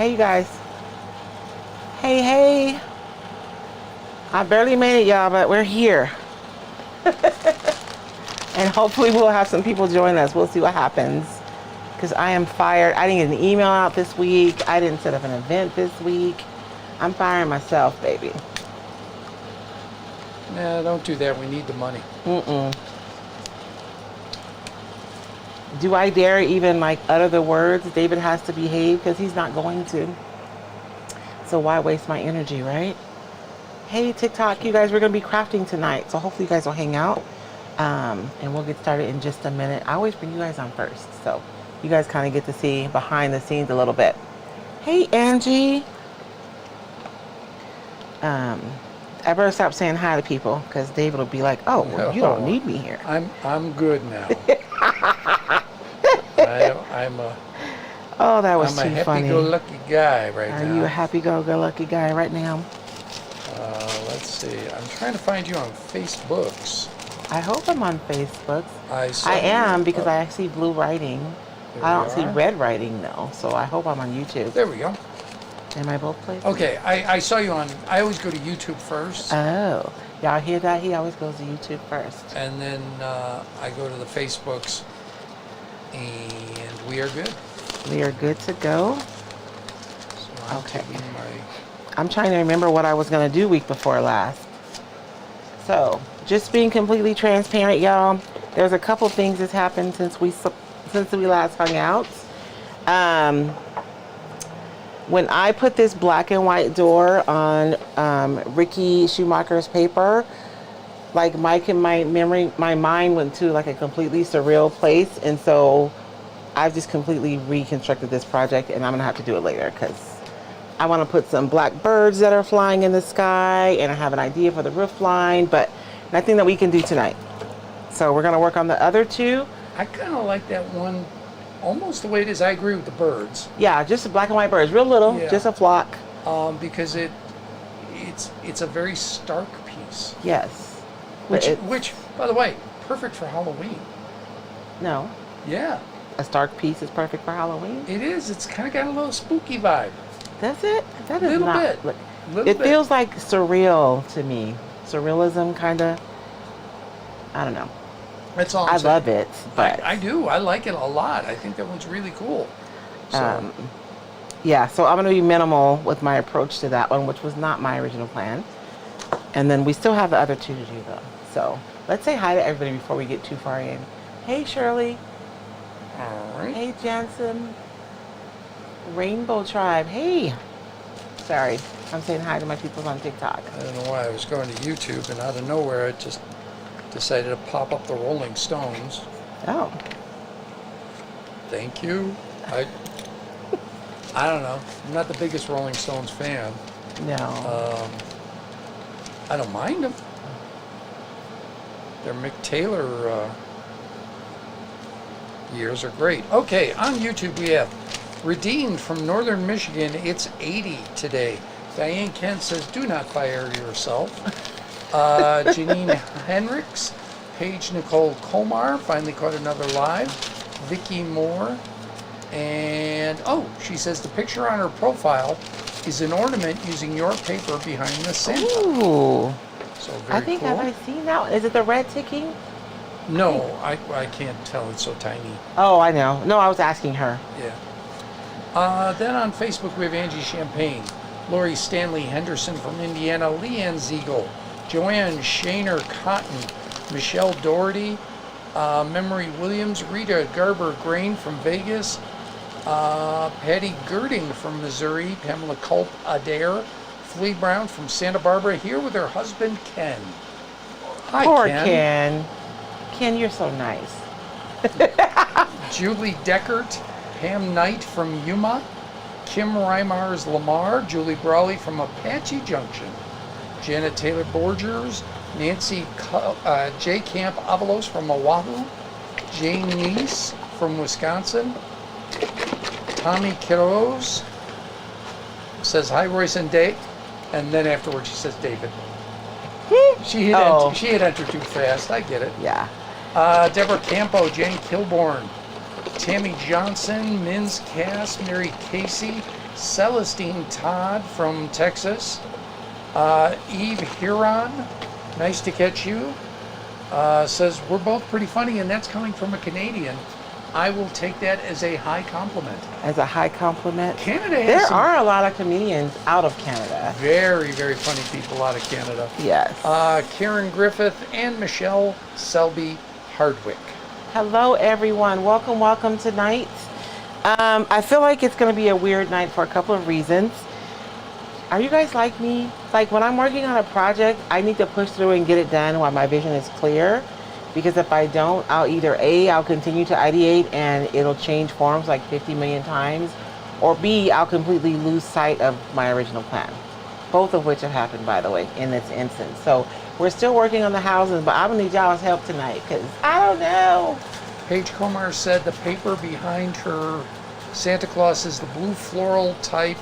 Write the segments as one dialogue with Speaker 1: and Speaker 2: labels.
Speaker 1: Hey, you guys. Hey, hey. I barely made it, y'all, but we're here. And hopefully we'll have some people join us. We'll see what happens. Because I am fired. I didn't get an email out this week. I didn't set up an event this week. I'm firing myself, baby.
Speaker 2: Nah, don't do that. We need the money.
Speaker 1: Do I dare even like utter the words David has to behave? Because he's not going to. So why waste my energy, right? Hey, TikTok, you guys, we're going to be crafting tonight. So hopefully you guys will hang out. And we'll get started in just a minute. I always bring you guys on first. So you guys kind of get to see behind the scenes a little bit. Hey, Angie. I better stop saying hi to people because David will be like, oh, well, you don't need me here.
Speaker 2: I'm good now.
Speaker 1: Oh, that was too funny.
Speaker 2: I'm a happy-go-lucky guy right now.
Speaker 1: Are you a happy-go-lucky guy right now?
Speaker 2: Let's see. I'm trying to find you on Facebooks.
Speaker 1: I hope I'm on Facebook.
Speaker 2: I
Speaker 1: am because I see blue writing. I don't see red writing though, so I hope I'm on YouTube.
Speaker 2: There we go.
Speaker 1: Am I both places?
Speaker 2: Okay, I saw you on. I always go to YouTube first.
Speaker 1: Oh, y'all hear that? He always goes to YouTube first.
Speaker 2: And then I go to the Facebooks, and we are good.
Speaker 1: We are good to go.
Speaker 2: So
Speaker 1: okay. I'm trying to remember what I was gonna do week before last. So, just being completely transparent, y'all. There's a couple things that's happened since we last hung out. When I put this black and white door on Ricky Schumacher's paper, like my mind went to like a completely surreal place, and so I've just completely reconstructed this project, and I'm gonna have to do it later because I want to put some black birds that are flying in the sky, and I have an idea for the roof line, but nothing that we can do tonight. So we're gonna work on the other two.
Speaker 2: I kind of like that one. Almost the way it is. I agree with the birds.
Speaker 1: Yeah, just the black and white birds, real little, just a flock.
Speaker 2: Because it's a very stark piece.
Speaker 1: Yes.
Speaker 2: Which, by the way, perfect for Halloween.
Speaker 1: No.
Speaker 2: Yeah.
Speaker 1: A stark piece is perfect for Halloween?
Speaker 2: It is. It's kind of got a little spooky vibe.
Speaker 1: Does it? That is
Speaker 2: little
Speaker 1: not.
Speaker 2: Bit.
Speaker 1: It feels like surreal to me. Surrealism, kind of. I don't know.
Speaker 2: That's all
Speaker 1: I love it, but
Speaker 2: I do. I like it a lot. I think that one's really cool. So.
Speaker 1: Yeah, so I'm going to be minimal with my approach to that one, which was not my original plan. And then we still have the other two to do, though. So let's say hi to everybody before we get too far in. Hey, Shirley.
Speaker 2: All right.
Speaker 1: Hey, Jansen. Rainbow Tribe. Hey. Sorry, I'm saying hi to my people on TikTok.
Speaker 2: I don't know why. I was going to YouTube, and out of nowhere, it just decided to pop up the Rolling Stones.
Speaker 1: Oh.
Speaker 2: Thank you. I don't know. I'm not the biggest Rolling Stones fan.
Speaker 1: No.
Speaker 2: I don't mind them. Their Mick Taylor years are great. Okay, on YouTube we have Redeemed from Northern Michigan. It's 80 today. Diane Kent says, do not fire yourself. Janine Henricks, Paige Nicole Komar, finally caught another live. Vicky Moore, and she says the picture on her profile is an ornament using your paper behind the Santa.
Speaker 1: Ooh.
Speaker 2: So very
Speaker 1: I think
Speaker 2: cool.
Speaker 1: have I seen that one? Is it the red ticking?
Speaker 2: No, I can't tell. It's so tiny.
Speaker 1: Oh, I know. No, I was asking her.
Speaker 2: Yeah. Then on Facebook we have Angie Champagne, Lori Stanley Henderson from Indiana, Leanne Ziegel, Joanne Shaner Cotton, Michelle Doherty, Memory Williams, Rita Garber Grain from Vegas, Patty Girding from Missouri, Pamela Culp Adair, Flea Brown from Santa Barbara, here with her husband Ken. Hi,
Speaker 1: Poor
Speaker 2: Ken.
Speaker 1: Ken. Ken, you're so nice.
Speaker 2: Julie Deckert, Pam Knight from Yuma, Kim Reimars Lamar, Julie Brawley from Apache Junction, Janet Taylor Borgers, Nancy J. Camp Avalos from Oahu, Jane Neese from Wisconsin, Tommy Quiroz says hi Royce and Dave, and then afterwards she says David. She had entered too fast. I get it.
Speaker 1: Yeah.
Speaker 2: Deborah Campo, Jane Kilborn, Tammy Johnson, Minz Cass, Mary Casey, Celestine Todd from Texas. Eve Huron, nice to catch you. Says, we're both pretty funny, and that's coming from a Canadian. I will take that as a high compliment.
Speaker 1: As a high compliment.
Speaker 2: Canada has
Speaker 1: There
Speaker 2: some
Speaker 1: are a lot of comedians out of Canada.
Speaker 2: very, very funny people out of Canada.
Speaker 1: Yes.
Speaker 2: Karen Griffith and Michelle Selby Hardwick.
Speaker 1: Hello, everyone. Welcome tonight. I feel like it's going to be a weird night for a couple of reasons. Are you guys like me? Like when I'm working on a project, I need to push through and get it done while my vision is clear. Because if I don't, I'll continue to ideate and it'll change forms like 50 million times. Or B, I'll completely lose sight of my original plan. Both of which have happened, by the way, in this instance. So we're still working on the houses, but I'm going to need y'all's help tonight because I don't know.
Speaker 2: Paige Comar said the paper behind her Santa Claus is the blue floral type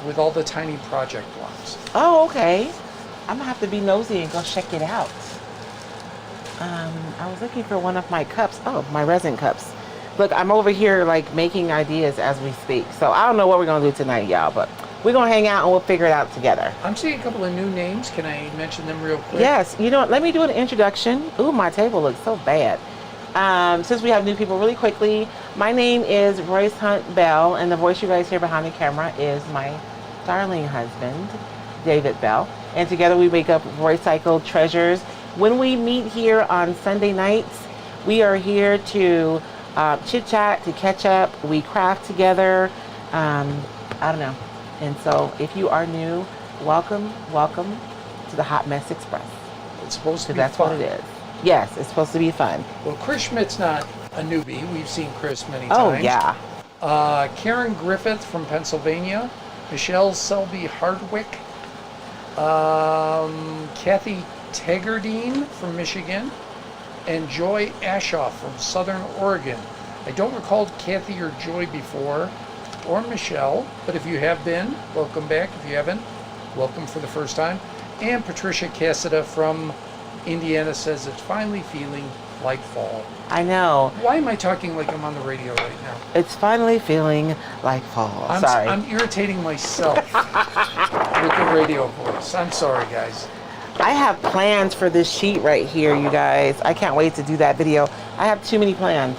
Speaker 2: with all the tiny project blocks.
Speaker 1: Oh, okay. I'm going to have to be nosy and go check it out. I was looking for one of my cups. Oh, my resin cups. Look, I'm over here like making ideas as we speak. So I don't know what we're going to do tonight, y'all, but we're going to hang out and we'll figure it out together.
Speaker 2: I'm seeing a couple of new names. Can I mention them real quick?
Speaker 1: Yes. You know what? Let me do an introduction. Ooh, my table looks so bad. Since we have new people really quickly, my name is Royce Hunt Bell, and the voice you guys hear behind the camera is my darling husband, David Bell. And together we make up Roycycled Treasures. When we meet here on Sunday nights, we are here to chit chat, to catch up. We craft together. I don't know. And so if you are new, welcome to the Hot Mess Express.
Speaker 2: It's supposed to be
Speaker 1: that's
Speaker 2: fun.
Speaker 1: what it is. Yes, it's supposed to be fun.
Speaker 2: Well, Chris Schmidt's not a newbie. We've seen Chris many
Speaker 1: Oh,
Speaker 2: times.
Speaker 1: yeah.
Speaker 2: Karen Griffith from Pennsylvania. Michelle Selby Hardwick. Kathy Tegardine from Michigan. And Joy Ashoff from Southern Oregon. I don't recall Kathy or Joy before, or Michelle, but if you have been, welcome back. If you haven't, welcome for the first time. And Patricia Cassida from Indiana says it's finally feeling like fall.
Speaker 1: I know.
Speaker 2: Why am I talking like I'm on the radio right now?
Speaker 1: It's finally feeling like fall. Sorry.
Speaker 2: I'm irritating myself with the radio voice. I'm sorry, guys.
Speaker 1: I have plans for this sheet right here, you guys. I can't wait to do that video. I have too many plans.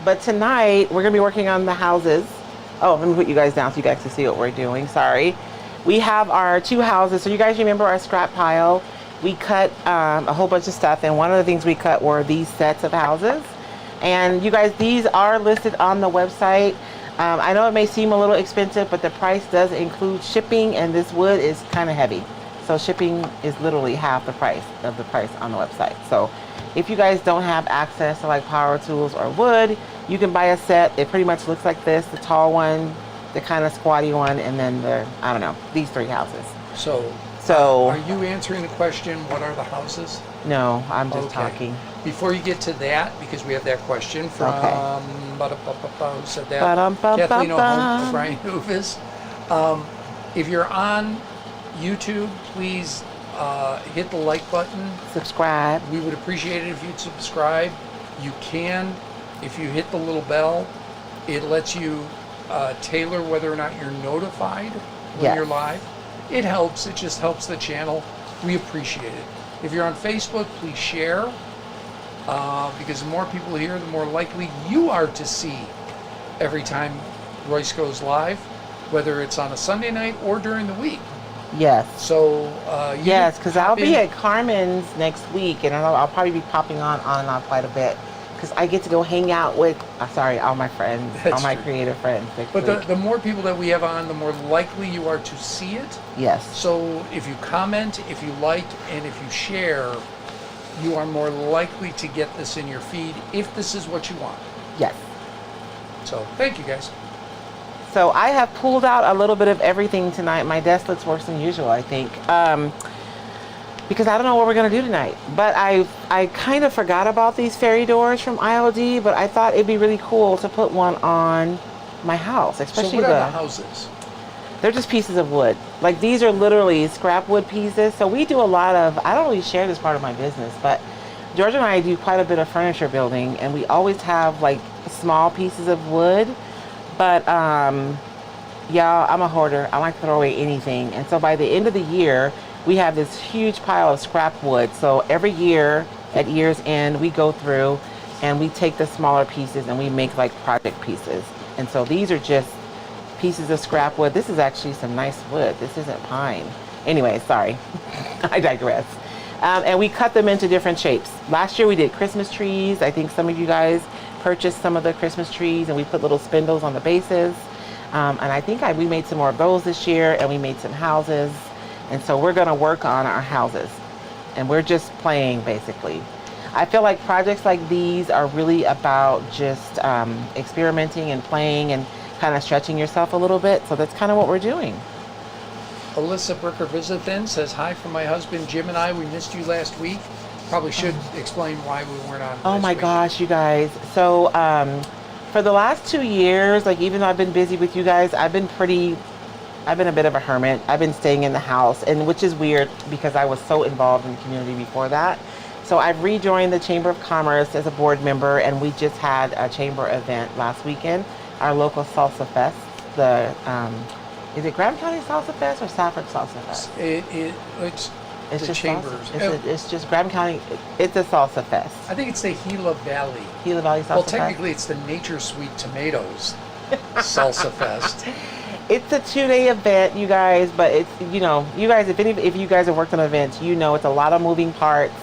Speaker 1: But tonight, we're going to be working on the houses. Oh, let me put you guys down so you guys can see what we're doing. Sorry. We have our two houses. So you guys remember our scrap pile? We cut a whole bunch of stuff, and one of the things we cut were these sets of houses. And you guys, these are listed on the website. I know it may seem a little expensive, but the price does include shipping, and this wood is kind of heavy. So shipping is literally half the price on the website. So if you guys don't have access to like power tools or wood, you can buy a set. It pretty much looks like this: the tall one, the kind of squatty one, and then these three houses. So
Speaker 2: are you answering the question, what are the houses?
Speaker 1: No, I'm just talking.
Speaker 2: Before you get to that, because we have that question from who said that? Kathleen O'Brien Hoovis. If you're on YouTube, please hit the like button.
Speaker 1: Subscribe.
Speaker 2: We would appreciate it if you'd subscribe. You can, if you hit the little bell, it lets you tailor whether or not you're notified when you're live. It helps. It just helps the channel. We appreciate it. If you're on Facebook, please share. Because the more people here, the more likely you are to see every time Royce goes live, whether it's on a Sunday night or during the week.
Speaker 1: Yes.
Speaker 2: So
Speaker 1: yes, because I'll be at Carmen's next week, and I'll probably be popping on and off quite a bit, because I get to go hang out with all my friends, all my creative friends.
Speaker 2: But the more people that we have on, the more likely you are to see it.
Speaker 1: Yes.
Speaker 2: So if you comment, if you like, and if you share, you are more likely to get this in your feed if this is what you want.
Speaker 1: Yes.
Speaker 2: So thank you, guys.
Speaker 1: So I have pulled out a little bit of everything tonight. My desk looks worse than usual, I think, because I don't know what we're going to do tonight. But I kind of forgot about these fairy doors from ILD, but I thought it'd be really cool to put one on my house, especially
Speaker 2: so what are the houses?
Speaker 1: They're just pieces of wood. Like, these are literally scrap wood pieces. So we do a lot of, I don't really share this part of my business, but George and I do quite a bit of furniture building, and we always have like small pieces of wood. But y'all, I'm a hoarder. I like to throw away anything. And so by the end of the year, we have this huge pile of scrap wood. So every year at year's end, we go through and we take the smaller pieces and we make like project pieces. And so these are just pieces of scrap wood. This is actually some nice wood. This isn't pine. Anyway, sorry, I digress. And we cut them into different shapes. Last year we did Christmas trees. I think some of you guys purchased some of the Christmas trees, and we put little spindles on the bases. And I think we made some more of those this year, and we made some houses. And so we're gonna work on our houses. And we're just playing, basically. I feel like projects like these are really about just experimenting and playing and kind of stretching yourself a little bit. So that's kind of what we're doing.
Speaker 2: Alyssa Bricker-Visithin says, hi from my husband Jim and I. We missed you last week. Probably should explain why we weren't on
Speaker 1: Oh my gosh, you guys. So for the last 2 years, like even though I've been busy with you guys, I've been a bit of a hermit. I've been staying in the house, and which is weird because I was so involved in the community before that. So I've rejoined the Chamber of Commerce as a board member, and we just had a chamber event last weekend, our local Salsa Fest. Is it Graham County Salsa Fest or Safford Salsa Fest?
Speaker 2: It's the
Speaker 1: just
Speaker 2: Chambers.
Speaker 1: It's just Graham County. It's a Salsa Fest.
Speaker 2: I think it's the Gila Valley.
Speaker 1: Gila Valley Salsa
Speaker 2: Well,
Speaker 1: Fest.
Speaker 2: technically, it's the Nature Sweet Tomatoes Salsa Fest.
Speaker 1: It's a 2-day event, you guys, but it's, you guys, if you guys have worked on events, it's a lot of moving parts,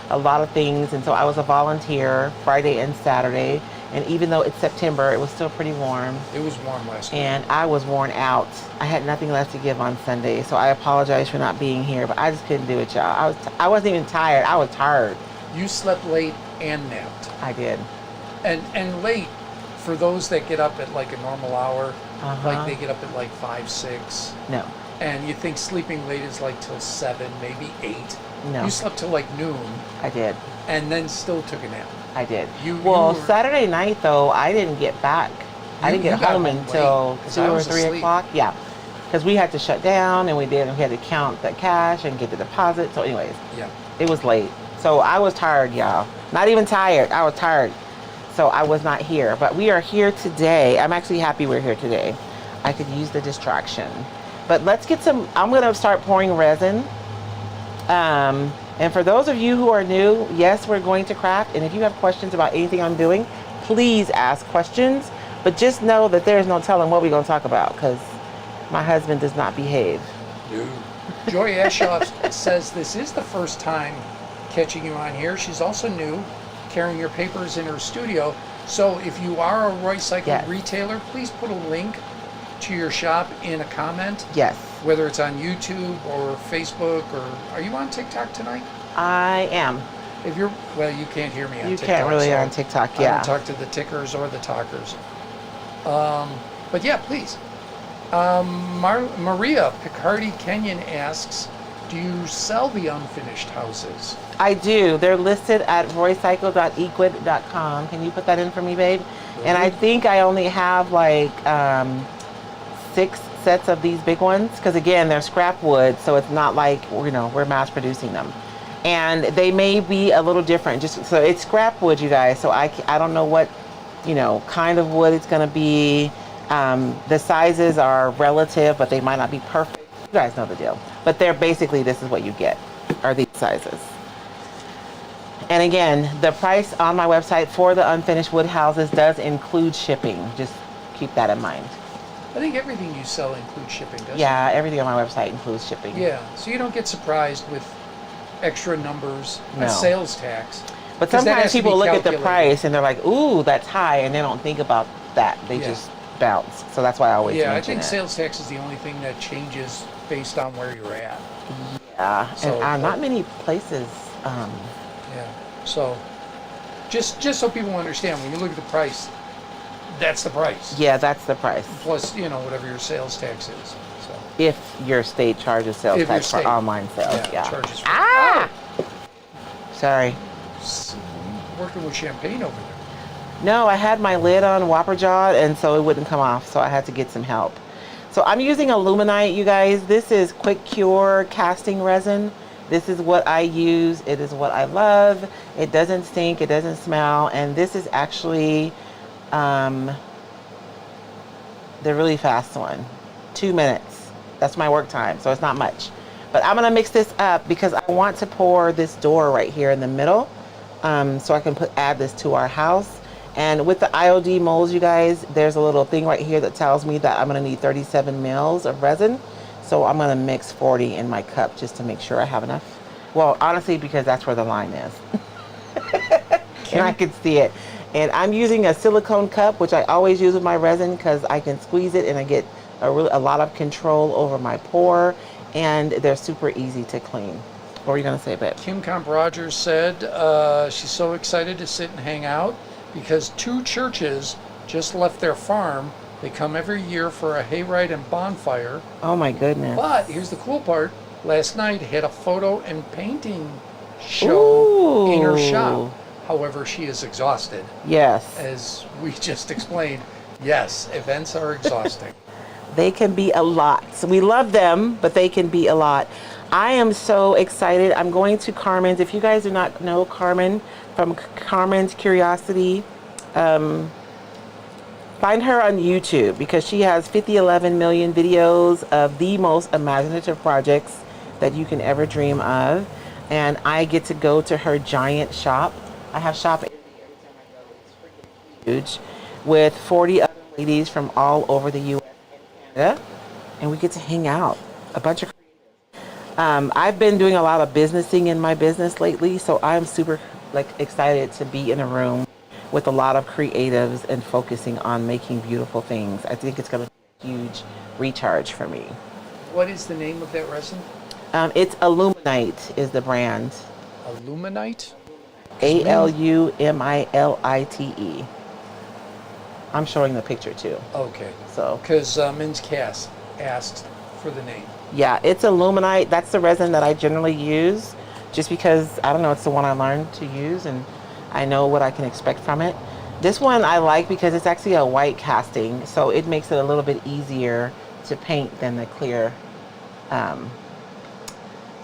Speaker 1: a lot of things. And so I was a volunteer Friday and Saturday. And even though it's September, it was still pretty warm.
Speaker 2: It was warm last week.
Speaker 1: And I was worn out. I had nothing left to give on Sunday. So I apologize for not being here, but I just couldn't do it, y'all. I wasn't even tired. I was tired.
Speaker 2: You slept late and napped.
Speaker 1: I did.
Speaker 2: And late, for those that get up at like a normal hour, like they get up at like 5, 6.
Speaker 1: No.
Speaker 2: And you think sleeping late is like till 7, maybe 8.
Speaker 1: No.
Speaker 2: You slept till like noon.
Speaker 1: I did.
Speaker 2: And then still took a nap.
Speaker 1: I did.
Speaker 2: You
Speaker 1: Saturday night though, I didn't get back. I didn't get home until 2 or 3 o'clock. Yeah, because we had to shut down, and we had to count the cash and get the deposit. So, anyways,
Speaker 2: yeah,
Speaker 1: it was late. So I was tired, y'all. Not even tired. I was tired. So I was not here. But we are here today. I'm actually happy we're here today. I could use the distraction. But let's get some. I'm gonna start pouring resin. And for those of you who are new, yes, we're going to craft. And if you have questions about anything I'm doing, please ask questions. But just know that there's no telling what we're going to talk about because my husband does not behave.
Speaker 2: No. Joy Ashoff says this is the first time catching you on here. She's also new, carrying your papers in her studio. So if you are a Royce retailer, please put a link to your shop in a comment.
Speaker 1: Yes.
Speaker 2: Whether it's on YouTube or Facebook, or are you on TikTok tonight?
Speaker 1: I am.
Speaker 2: If you're, well, you can't hear me on TikTok.
Speaker 1: You can't really on TikTok, yeah.
Speaker 2: I don't talk to the tickers or the talkers. But yeah, please. Maria Picardi Kenyon asks, do you sell the unfinished houses?
Speaker 1: I do. They're listed at roycycle.equid.com. Can you put that in for me, babe? Mm-hmm. And I think I only have like 6 sets of these big ones because again they're scrap wood, so it's not like we're mass producing them, and they may be a little different. Just so it's scrap wood, you guys. So I don't know what kind of wood it's going to be. The sizes are relative, but they might not be perfect. You guys know the deal. But they're basically, this is what you get are these sizes. And again, the price on my website for the unfinished wood houses does include shipping. Just keep that in mind.
Speaker 2: I think everything you sell includes shipping, doesn't it?
Speaker 1: Yeah, everything on my website includes shipping.
Speaker 2: Yeah, so you don't get surprised with extra numbers and sales tax.
Speaker 1: But sometimes people look at the price and they're like, ooh, that's high, and they don't think about that. They just bounce. So that's why I always mention
Speaker 2: I think
Speaker 1: it.
Speaker 2: Sales tax is the only thing that changes based on where you're at.
Speaker 1: Yeah, so, and not many places.
Speaker 2: Yeah, so just so people understand, when you look at the price, that's the price.
Speaker 1: Yeah, that's the price.
Speaker 2: Plus, whatever your sales tax is. So
Speaker 1: if your state charges sales tax for online sales,
Speaker 2: charges for
Speaker 1: Sorry.
Speaker 2: Working with champagne over there.
Speaker 1: No, I had my lid on Whopper Jaw, and so it wouldn't come off, so I had to get some help. So I'm using aluminite, you guys. This is quick cure casting resin. This is what I use. It is what I love. It doesn't stink. It doesn't smell. And this is actually Um, the really fast one, 2 minutes. That's my work time, so it's not much. But I'm gonna mix this up because I want to pour this door right here in the middle, so I can add this to our house. And with the IOD molds, you guys, there's a little thing right here that tells me that I'm gonna need 37 mils of resin. So I'm gonna mix 40 in my cup just to make sure I have enough. Well, honestly, because that's where the line is. And I can see it. And I'm using a silicone cup, which I always use with my resin because I can squeeze it and I get a lot of control over my pour, and they're super easy to clean. What were you gonna say, babe?
Speaker 2: Kim Comp Rogers said she's so excited to sit and hang out because 2 churches just left their farm. They come every year for a hayride and bonfire.
Speaker 1: Oh my goodness.
Speaker 2: But here's the cool part. Last night had a photo and painting show in her shop. However, she is exhausted.
Speaker 1: Yes.
Speaker 2: As we just explained, yes, events are exhausting.
Speaker 1: They can be a lot. So we love them, but they can be a lot. I am so excited. I'm going to Carmen's. If you guys do not know Carmen from Carmen's Curiosity, find her on YouTube because she has 11 million videos of the most imaginative projects that you can ever dream of. And I get to go to her giant shop. I have shop every time I go. It's freaking huge, with 40 other ladies from all over the U.S. and Canada, and we get to hang out. A bunch of creatives. I've been doing a lot of businessing in my business lately, so I'm super excited to be in a room with a lot of creatives and focusing on making beautiful things. I think it's going to be a huge recharge for me.
Speaker 2: What is the name of that resin?
Speaker 1: It's Illuminite is the brand.
Speaker 2: Illuminite?
Speaker 1: Alumilite. I'm showing the picture too.
Speaker 2: Okay.
Speaker 1: So.
Speaker 2: Because Min's Cast asked for the name.
Speaker 1: Yeah, it's Illuminite. That's the resin that I generally use, just because I don't know, it's the one I learned to use and I know what I can expect from it. This one I like because it's actually a white casting, so it makes it a little bit easier to paint than the clear.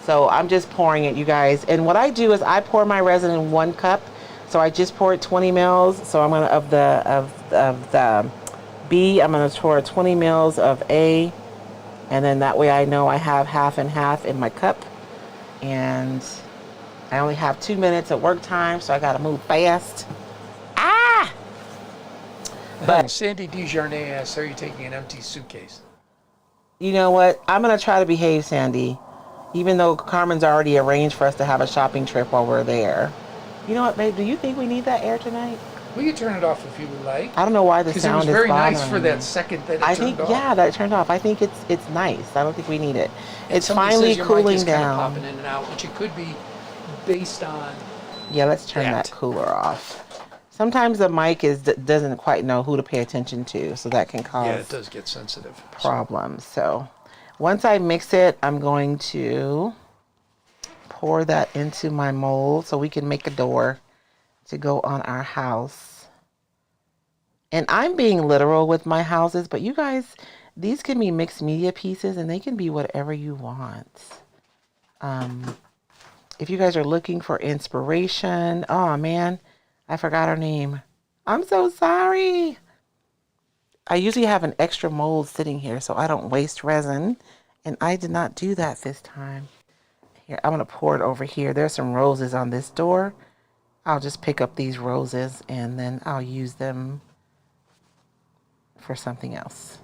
Speaker 1: So I'm just pouring it, you guys. And what I do is I pour my resin in 1 cup. So I just poured 20 mils. So I'm gonna of the B, I'm gonna pour 20 mils of A, and then that way I know I have half and half in my cup. And I only have 2 minutes of work time, so I gotta move fast. But
Speaker 2: Sandy Desjardins asks, are you taking an empty suitcase?
Speaker 1: you know what? I'm gonna try to behave, Sandy. Even though Carmen's already arranged for us to have a shopping trip while we're there. You know what, babe? Do you think we need that air tonight?
Speaker 2: We could turn it off if you would like.
Speaker 1: I don't know why the sound is bothering me.
Speaker 2: Because it was very nice for that second that it turned off.
Speaker 1: Yeah, that it turned off. I think it's nice. I don't think we need it.
Speaker 2: And
Speaker 1: it's finally
Speaker 2: says your
Speaker 1: cooling
Speaker 2: mic is
Speaker 1: down.
Speaker 2: kind of popping in and out, which it could be based on.
Speaker 1: Yeah, let's turn that cooler off. Sometimes the mic doesn't quite know who to pay attention to, so that can cause
Speaker 2: it does get sensitive
Speaker 1: problems. So once I mix it, I'm going to pour that into my mold so we can make a door to go on our house. And I'm being literal with my houses, but you guys, these can be mixed media pieces and they can be whatever you want. If you guys are looking for inspiration, oh man, I forgot her name. I'm so sorry. I usually have an extra mold sitting here so I don't waste resin, and I did not do that this time. Here, I'm gonna pour it over here. There's some roses on this door. I'll just pick up these roses and then I'll use them for something else.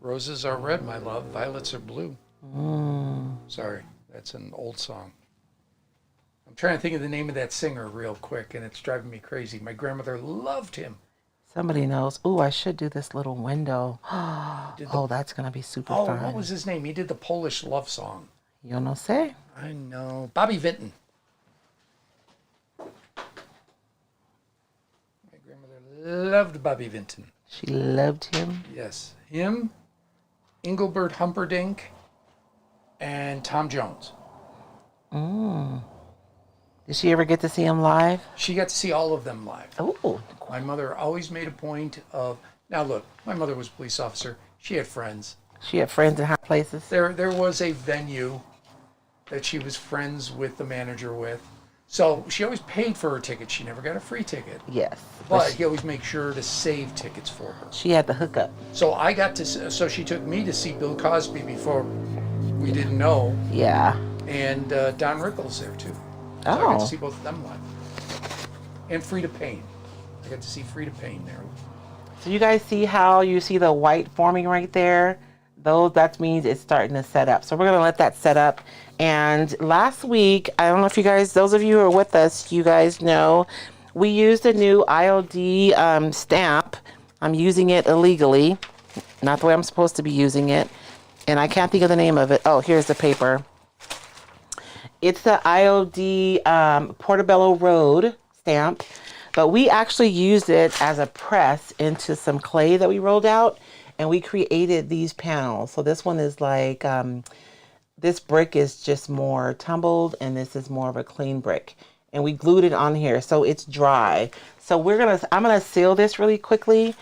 Speaker 2: Roses are red, my love. Violets are blue. Sorry, that's an old song. I'm trying to think of the name of that singer real quick, and it's driving me crazy. My grandmother loved him.
Speaker 1: Somebody knows. Ooh, I should do this little window. Oh, that's going to be super fun.
Speaker 2: Oh, what was his name? He did the Polish love song.
Speaker 1: Yo no sé.
Speaker 2: I know. Bobby Vinton. My grandmother loved Bobby Vinton.
Speaker 1: She loved him?
Speaker 2: Yes. Him, Engelbert Humperdinck, and Tom Jones.
Speaker 1: Did she ever get to see him live?
Speaker 2: She got to see all of them live.
Speaker 1: Oh.
Speaker 2: My mother always made a point of... Now look, my mother was a police officer. She had friends.
Speaker 1: She had friends in high places?
Speaker 2: There was a venue that she was friends with the manager with. So she always paid for her ticket. She never got a free ticket.
Speaker 1: Yes.
Speaker 2: But he always makes sure to save tickets for her.
Speaker 1: She had the hookup.
Speaker 2: So I got to, so she took me to see Bill Cosby before we didn't know.
Speaker 1: Yeah.
Speaker 2: And Don Rickles there too. So I got to see both of them live. And Frida Payne. I got to see Frida Payne there.
Speaker 1: So you guys see how you see the white forming right there? That means it's starting to set up. So we're going to let that set up. And last week, I don't know if you guys, those of you who are with us, you guys know, we used a new IOD stamp. I'm using it illegally, not the way I'm supposed to be using it. And I can't think of the name of it. Oh, here's the paper. It's the IOD Portobello Road stamp. But we actually used it as a press into some clay that we rolled out. And we created these panels. So this one is like, this brick is just more tumbled and this is more of a clean brick. And we glued it on here so it's dry. So I'm gonna seal this really quickly.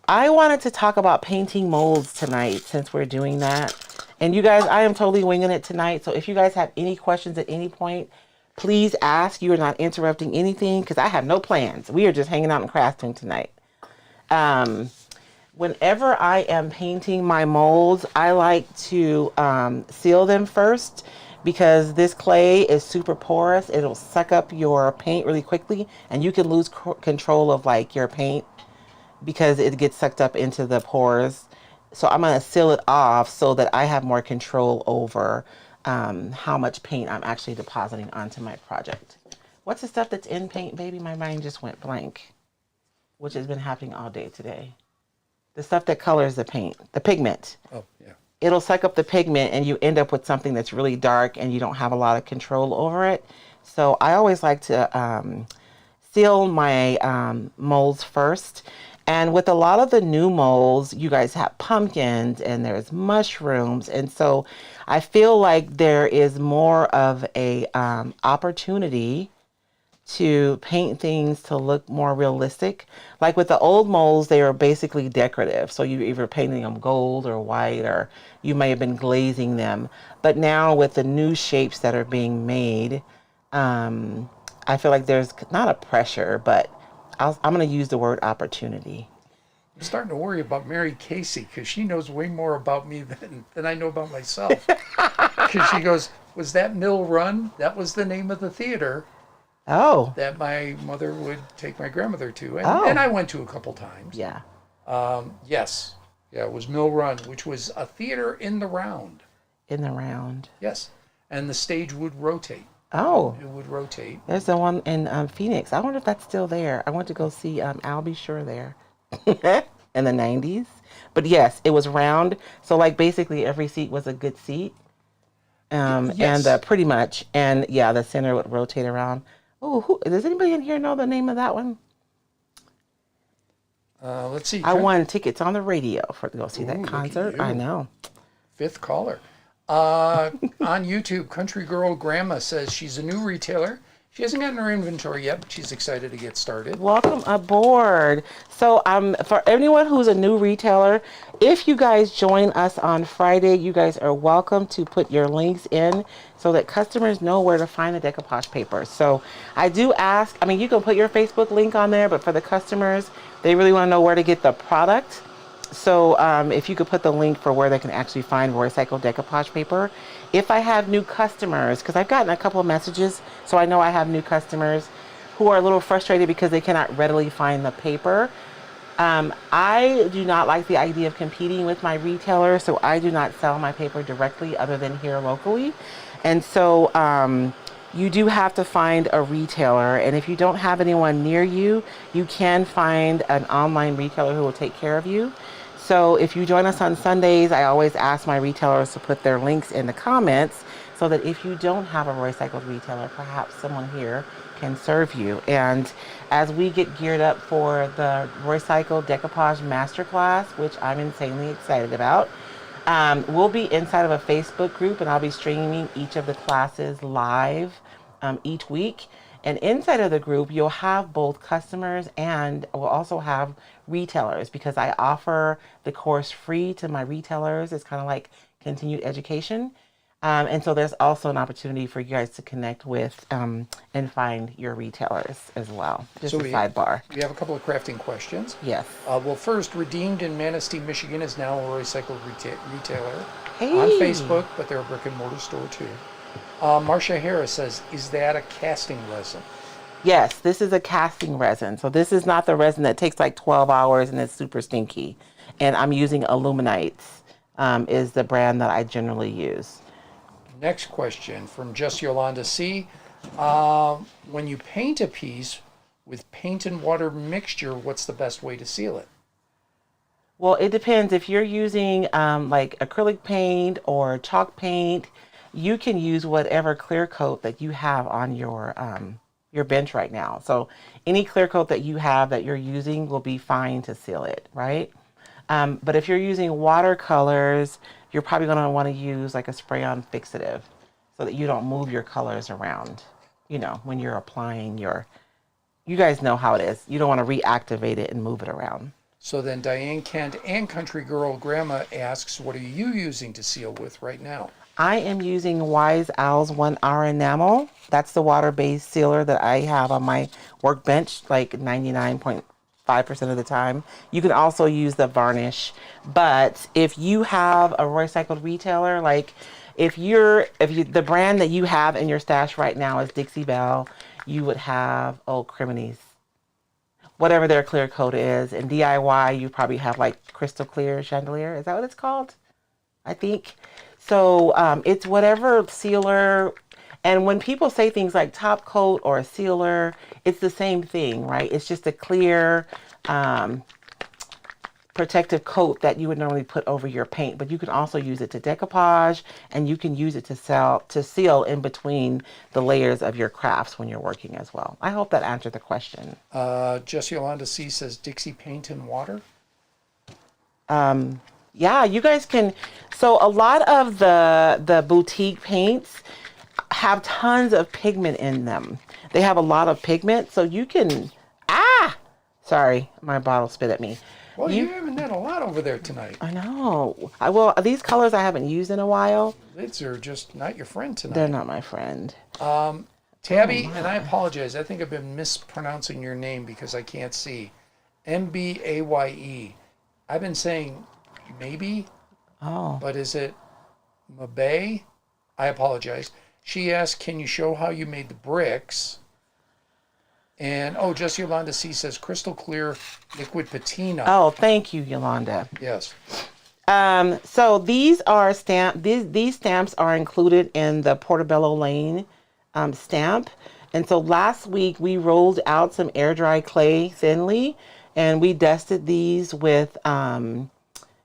Speaker 1: I wanted to talk about painting molds tonight since we're doing that. And you guys, I am totally winging it tonight. So if you guys have any questions at any point, please ask. You are not interrupting anything because I have no plans. We are just hanging out in Craftin tonight. Whenever I am painting my molds, I like to seal them first because this clay is super porous. It'll suck up your paint really quickly and you can lose control of like your paint because it gets sucked up into the pores. So I'm going to seal it off so that I have more control over how much paint I'm actually depositing onto my project. What's the stuff that's in paint, baby? My mind just went blank, which has been happening all day today. The stuff that colors the paint, the pigment.
Speaker 2: Oh, yeah.
Speaker 1: It'll suck up the pigment and you end up with something that's really dark and you don't have a lot of control over it. So I always like to seal my molds first. And with a lot of the new molds, you guys have pumpkins and there's mushrooms. And so I feel like there is more of a opportunity to paint things to look more realistic. Like with the old molds, they are basically decorative. So you either painting them gold or white, or you may have been glazing them. But now with the new shapes that are being made, I feel like there's not a pressure, but I'm going to use the word opportunity.
Speaker 2: I'm starting to worry about Mary Casey because she knows way more about me than I know about myself. Because she goes, was that Mill Run? That was the name of the theater.
Speaker 1: Oh.
Speaker 2: That my mother would take my grandmother to. And I went to a couple times.
Speaker 1: Yeah.
Speaker 2: Yes. Yeah, it was Mill Run, which was a theater in the round.
Speaker 1: In the round.
Speaker 2: Yes. And the stage would rotate.
Speaker 1: Oh.
Speaker 2: It would rotate.
Speaker 1: There's the one in Phoenix. I wonder if that's still there. I went to go see I'll Be Sure there in the 90s. But yes, it was round. So like basically every seat was a good seat.
Speaker 2: Yes.
Speaker 1: And pretty much. And yeah, the center would rotate around. Oh, does anybody in here know the name of that one?
Speaker 2: Let's see.
Speaker 1: I won tickets on the radio to go see that concert. I know.
Speaker 2: Fifth caller. On YouTube, Country Girl Grandma says she's a new retailer. She hasn't gotten her inventory yet, but she's excited to get started.
Speaker 1: Welcome aboard. So for anyone who's a new retailer, if you guys join us on Friday, you guys are welcome to put your links in so that customers know where to find the decoupage paper. So I do ask, you can put your Facebook link on there, but for the customers, they really want to know where to get the product. So if you could put the link for where they can actually find recycled decoupage paper. If I have new customers, because I've gotten a couple of messages, so I know I have new customers who are a little frustrated because they cannot readily find the paper. I do not like the idea of competing with my retailer, so I do not sell my paper directly other than here locally. And so you do have to find a retailer, and if you don't have anyone near you, you can find an online retailer who will take care of you. So if you join us on Sundays, I always ask my retailers to put their links in the comments so that if you don't have a recycled retailer, perhaps someone here can serve you. And as we get geared up for the Recycled Decoupage Masterclass, which I'm insanely excited about, we'll be inside of a Facebook group, and I'll be streaming each of the classes live each week. And inside of the group, you'll have both customers and we'll also have retailers, because I offer the course free to my retailers. It's kind of like continued education. And so there's also an opportunity for you guys to connect with and find your retailers as well. Just
Speaker 2: So
Speaker 1: a sidebar.
Speaker 2: we have a couple of crafting questions.
Speaker 1: Yes.
Speaker 2: Well, first, Redeemed in Manistee, Michigan is now a recycled retailer on
Speaker 1: Hey.
Speaker 2: Facebook, but they're a brick and mortar store too. Marcia Harris says, is that a casting resin?
Speaker 1: Yes, this is a casting resin. So this is not the resin that takes like 12 hours and it's super stinky. And I'm using Illuminites is the brand that I generally use.
Speaker 2: Next question from Just Yolanda C. When you paint a piece with paint and water mixture, what's the best way to seal it?
Speaker 1: Well, it depends. If you're using like acrylic paint or chalk paint, you can use whatever clear coat that you have on your bench right now. So any clear coat that you have that you're using will be fine to seal it, right? But if you're using watercolors, you're probably going to want to use like a spray-on fixative so that you don't move your colors around, you know, when you're applying you guys know how it is. You don't want to reactivate it and move it around.
Speaker 2: So then Diane Kent and Country Girl Grandma asks, what are you using to seal with right now?
Speaker 1: I am using Wise Owl's 1R enamel. That's the water-based sealer that I have on my workbench like 99.5% of the time. You can also use the varnish, but if you have a recycled retailer, like if you the brand that you have in your stash right now is Dixie Belle, you would have Crimini's, whatever their clear coat is. And DIY, you probably have like Crystal Clear Chandelier. Is that what it's called? I think. So it's whatever sealer. And when people say things like top coat or a sealer, it's the same thing, right? It's just a clear protective coat that you would normally put over your paint, but you can also use it to decoupage, and you can use it to seal in between the layers of your crafts when you're working as well. I hope that answered the question.
Speaker 2: Just Yolanda C says Dixie paint and water.
Speaker 1: Yeah, you guys can. So a lot of the boutique paints have tons of pigment in them. They have a lot of pigment, so you can. Sorry, my bottle spit at me.
Speaker 2: Well, you haven't done a lot over there tonight.
Speaker 1: I know. Well, these colors I haven't used in a while.
Speaker 2: Lids are just not your friend tonight.
Speaker 1: They're not my friend.
Speaker 2: Tabby, and I apologize. I think I've been mispronouncing your name because I can't see. Mbaye. I've been saying maybe, but is it Mabe? I apologize. She asked, can you show how you made the bricks? And, Just Yolanda C says crystal clear liquid patina.
Speaker 1: Oh, thank you, Yolanda.
Speaker 2: Yes.
Speaker 1: So these are these stamps are included in the Portobello Lane stamp. And so last week we rolled out some air dry clay thinly, and we dusted these with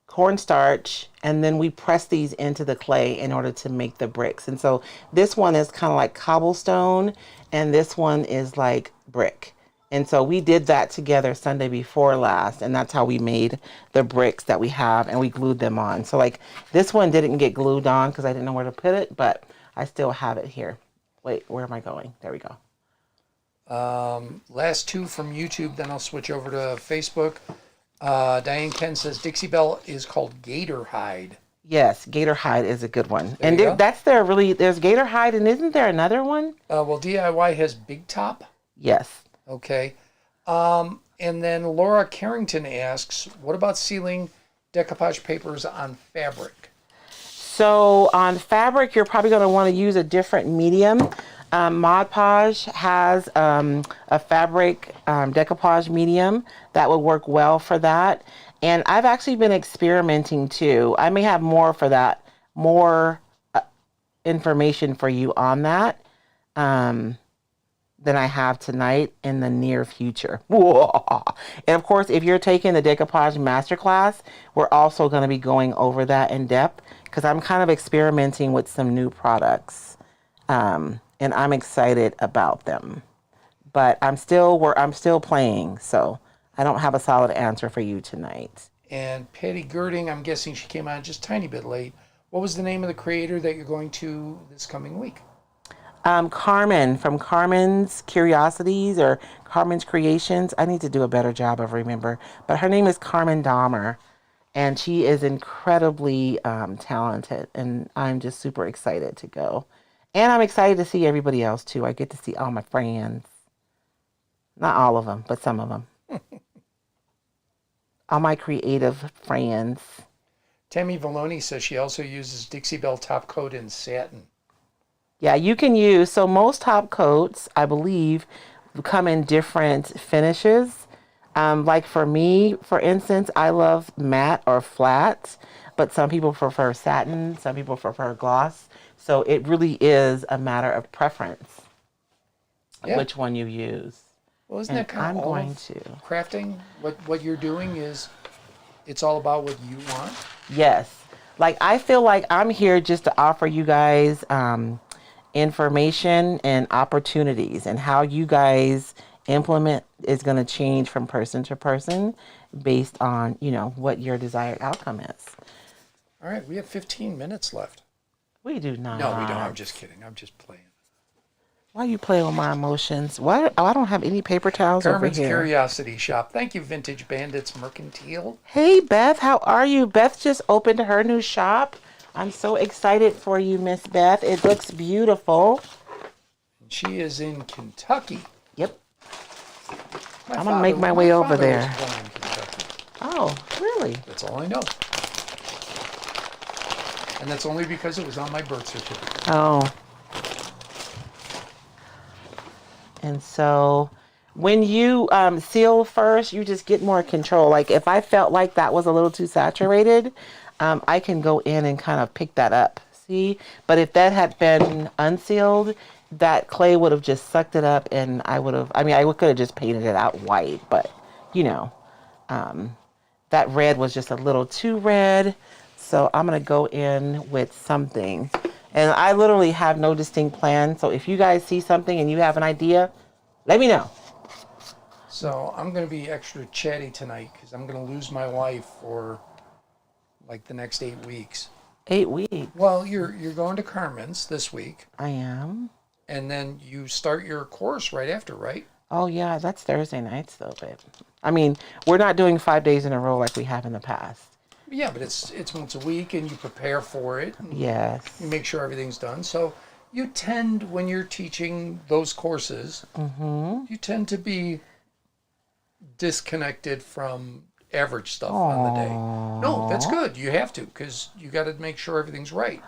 Speaker 1: cornstarch, and then we pressed these into the clay in order to make the bricks. And so this one is kind of like cobblestone, and this one is like brick. And so we did that together Sunday before last, and that's how we made the bricks that we have, and we glued them on. So like this one didn't get glued on because I didn't know where to put it, but I still have it here. Wait, where am I going? There we go.
Speaker 2: Last two from YouTube, then I'll switch over to Facebook. Diane Ken says Dixie Belle is called Gator Hide.
Speaker 1: Yes, Gator Hide is a good one.
Speaker 2: There you go.
Speaker 1: That's there's Gator Hide, and isn't there another one?
Speaker 2: Well, DIY has Big Top.
Speaker 1: Yes.
Speaker 2: Okay. And then Laura Carrington asks, what about sealing decoupage papers on fabric?
Speaker 1: So on fabric, you're probably going to want to use a different medium. Mod Podge has a fabric decoupage medium that would work well for that. And I've actually been experimenting too. I may have more for that, more information for you on that than I have tonight in the near future. Whoa. And of course, if you're taking the decoupage masterclass, we're also going to be going over that in depth because I'm kind of experimenting with some new products. And I'm excited about them. But I'm still playing, so I don't have a solid answer for you tonight.
Speaker 2: And Patty Girding, I'm guessing she came on just a tiny bit late. What was the name of the creator that you're going to this coming week?
Speaker 1: Carmen from Carmen's Curiosities or Carmen's Creations. I need to do a better job of remember. But her name is Carmen Dahmer. And she is incredibly talented, and I'm just super excited to go. And I'm excited to see everybody else too. I get to see all my friends. Not all of them, but some of them. All my creative friends.
Speaker 2: Tammy Valoni says she also uses Dixie Belle top coat in satin.
Speaker 1: Yeah, you can use, so most top coats, I believe, come in different finishes. Like for me, for instance, I love matte or flat, but some people prefer satin, some people prefer gloss. So it really is a matter of preference,
Speaker 2: Yeah.
Speaker 1: which one you use.
Speaker 2: Well, isn't
Speaker 1: And
Speaker 2: that kind
Speaker 1: I'm
Speaker 2: of all
Speaker 1: going
Speaker 2: of
Speaker 1: to.
Speaker 2: crafting? What you're doing is it's all about what you want.
Speaker 1: Yes. Like I feel like I'm here just to offer you guys information and opportunities, and how you guys implement is going to change from person to person based on, what your desired outcome is.
Speaker 2: All right, we have 15 minutes left.
Speaker 1: We do not.
Speaker 2: No, we don't. I'm just kidding. I'm just playing.
Speaker 1: Why you play with my emotions? Why? Oh, I don't have any paper towels
Speaker 2: Carmen's
Speaker 1: over here.
Speaker 2: Curiosity Shop. Thank you, Vintage Bandits Mercantile.
Speaker 1: Hey, Beth, how are you? Beth just opened her new shop. I'm so excited for you, Miss Beth. It looks beautiful.
Speaker 2: She is in Kentucky.
Speaker 1: Yep. I'm going to make my way over there.
Speaker 2: Was born in Kentucky.
Speaker 1: Oh, really?
Speaker 2: That's all I know. And that's only because it was on my birth certificate.
Speaker 1: Oh. And so when you seal first, you just get more control. Like if I felt like that was a little too saturated, I can go in and kind of pick that up. See? But if that had been unsealed, that clay would have just sucked it up, and I could have just painted it out white. But, that red was just a little too red. So I'm going to go in with something. And I literally have no distinct plan. So if you guys see something and you have an idea, let me know.
Speaker 2: So I'm going to be extra chatty tonight because I'm going to lose my wife for like the next 8 weeks.
Speaker 1: 8 weeks?
Speaker 2: Well, you're going to Carmen's this week.
Speaker 1: I am.
Speaker 2: And then you start your course right after, right?
Speaker 1: Oh, yeah. That's Thursday nights, though, babe. I mean, we're not doing 5 days in a row like we have in the past.
Speaker 2: Yeah, but it's once a week, and you prepare for it.
Speaker 1: Yes.
Speaker 2: You make sure everything's done. So you tend, when you're teaching those courses, you tend to be disconnected from average stuff on the day. No, that's good. You have to, because you got to make sure everything's right.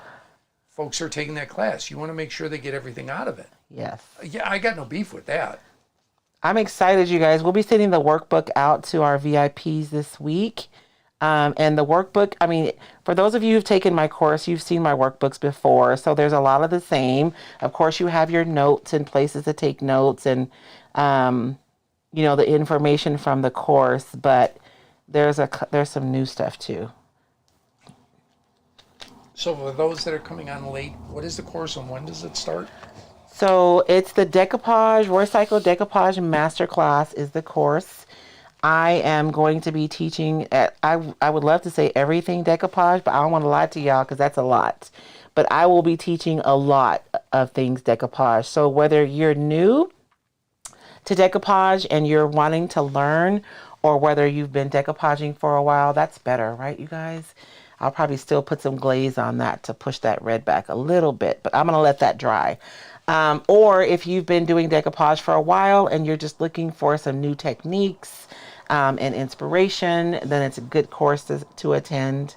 Speaker 2: Folks are taking that class. You want to make sure they get everything out of it.
Speaker 1: Yes.
Speaker 2: Yeah, I got no beef with that.
Speaker 1: I'm excited, you guys. We'll be sending the workbook out to our VIPs this week. And the workbook, I mean, for those of you who've taken my course, you've seen my workbooks before. So there's a lot of the same. Of course, you have your notes and places to take notes and, the information from the course. But there's some new stuff too.
Speaker 2: So for those that are coming on late, what is the course and when does it start?
Speaker 1: So it's the decoupage, Royce Decoupage Masterclass is the course. I am going to be teaching I would love to say everything decoupage, but I don't want to lie to y'all because that's a lot. But I will be teaching a lot of things decoupage. So whether you're new to decoupage and you're wanting to learn, or whether you've been decoupaging for a while, that's better, right, you guys? I'll probably still put some glaze on that to push that red back a little bit, but I'm going to let that dry. Or if you've been doing decoupage for a while and you're just looking for some new techniques and inspiration, then it's a good course to attend.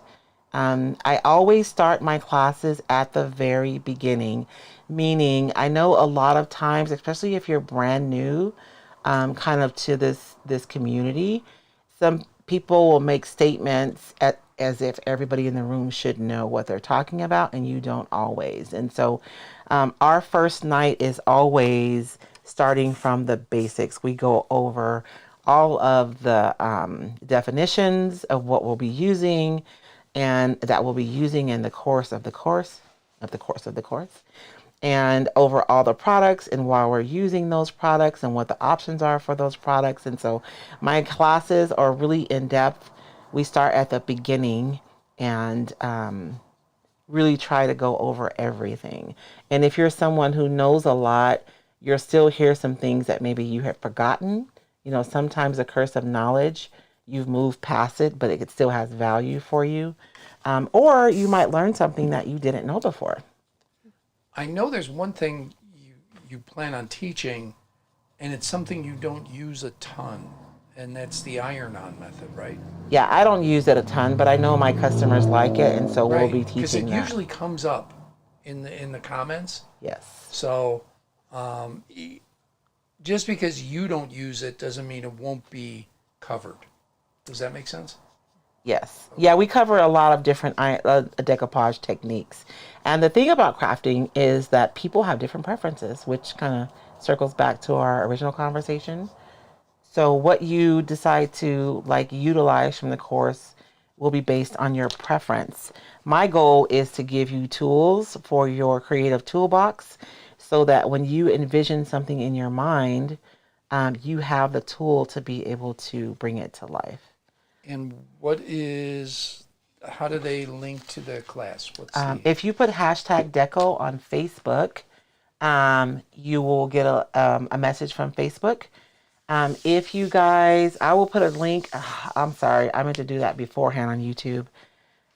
Speaker 1: I always start my classes at the very beginning, meaning I know a lot of times, especially if you're brand new kind of to this community, some people will make statements as if everybody in the room should know what they're talking about, and you don't always. And so our first night is always starting from the basics. We go over all of the definitions of what we'll be using, and that we'll be using in the course of the course, and over all the products and why we're using those products and what the options are for those products. And so my classes are really in depth. We start at the beginning and really try to go over everything. And if you're someone who knows a lot, you'll still hear some things that maybe you have forgotten. Sometimes the curse of knowledge you've moved past it, but it still has value for you. Or you might learn something that you didn't know before.
Speaker 2: I know there's one thing you plan on teaching, and it's something you don't use a ton, and that's the iron-on method, right?
Speaker 1: Yeah, I don't use it a ton, but I know my customers like it, and so we'll be
Speaker 2: Because it
Speaker 1: teaching that.
Speaker 2: usually comes up in the comments.
Speaker 1: Yes.
Speaker 2: So just because you don't use it doesn't mean it won't be covered. Does that make sense?
Speaker 1: Yes. Yeah, we cover a lot of different decoupage techniques. And the thing about crafting is that people have different preferences, which kind of circles back to our original conversation. So what you decide to like utilize from the course will be based on your preference. My goal is to give you tools for your creative toolbox so that when you envision something in your mind, you have the tool to be able to bring it to life.
Speaker 2: And how do they link to the class?
Speaker 1: If you put hashtag deco on Facebook, you will get a message from Facebook. If you guys, I will put a link. I'm sorry, I meant to do that beforehand on YouTube.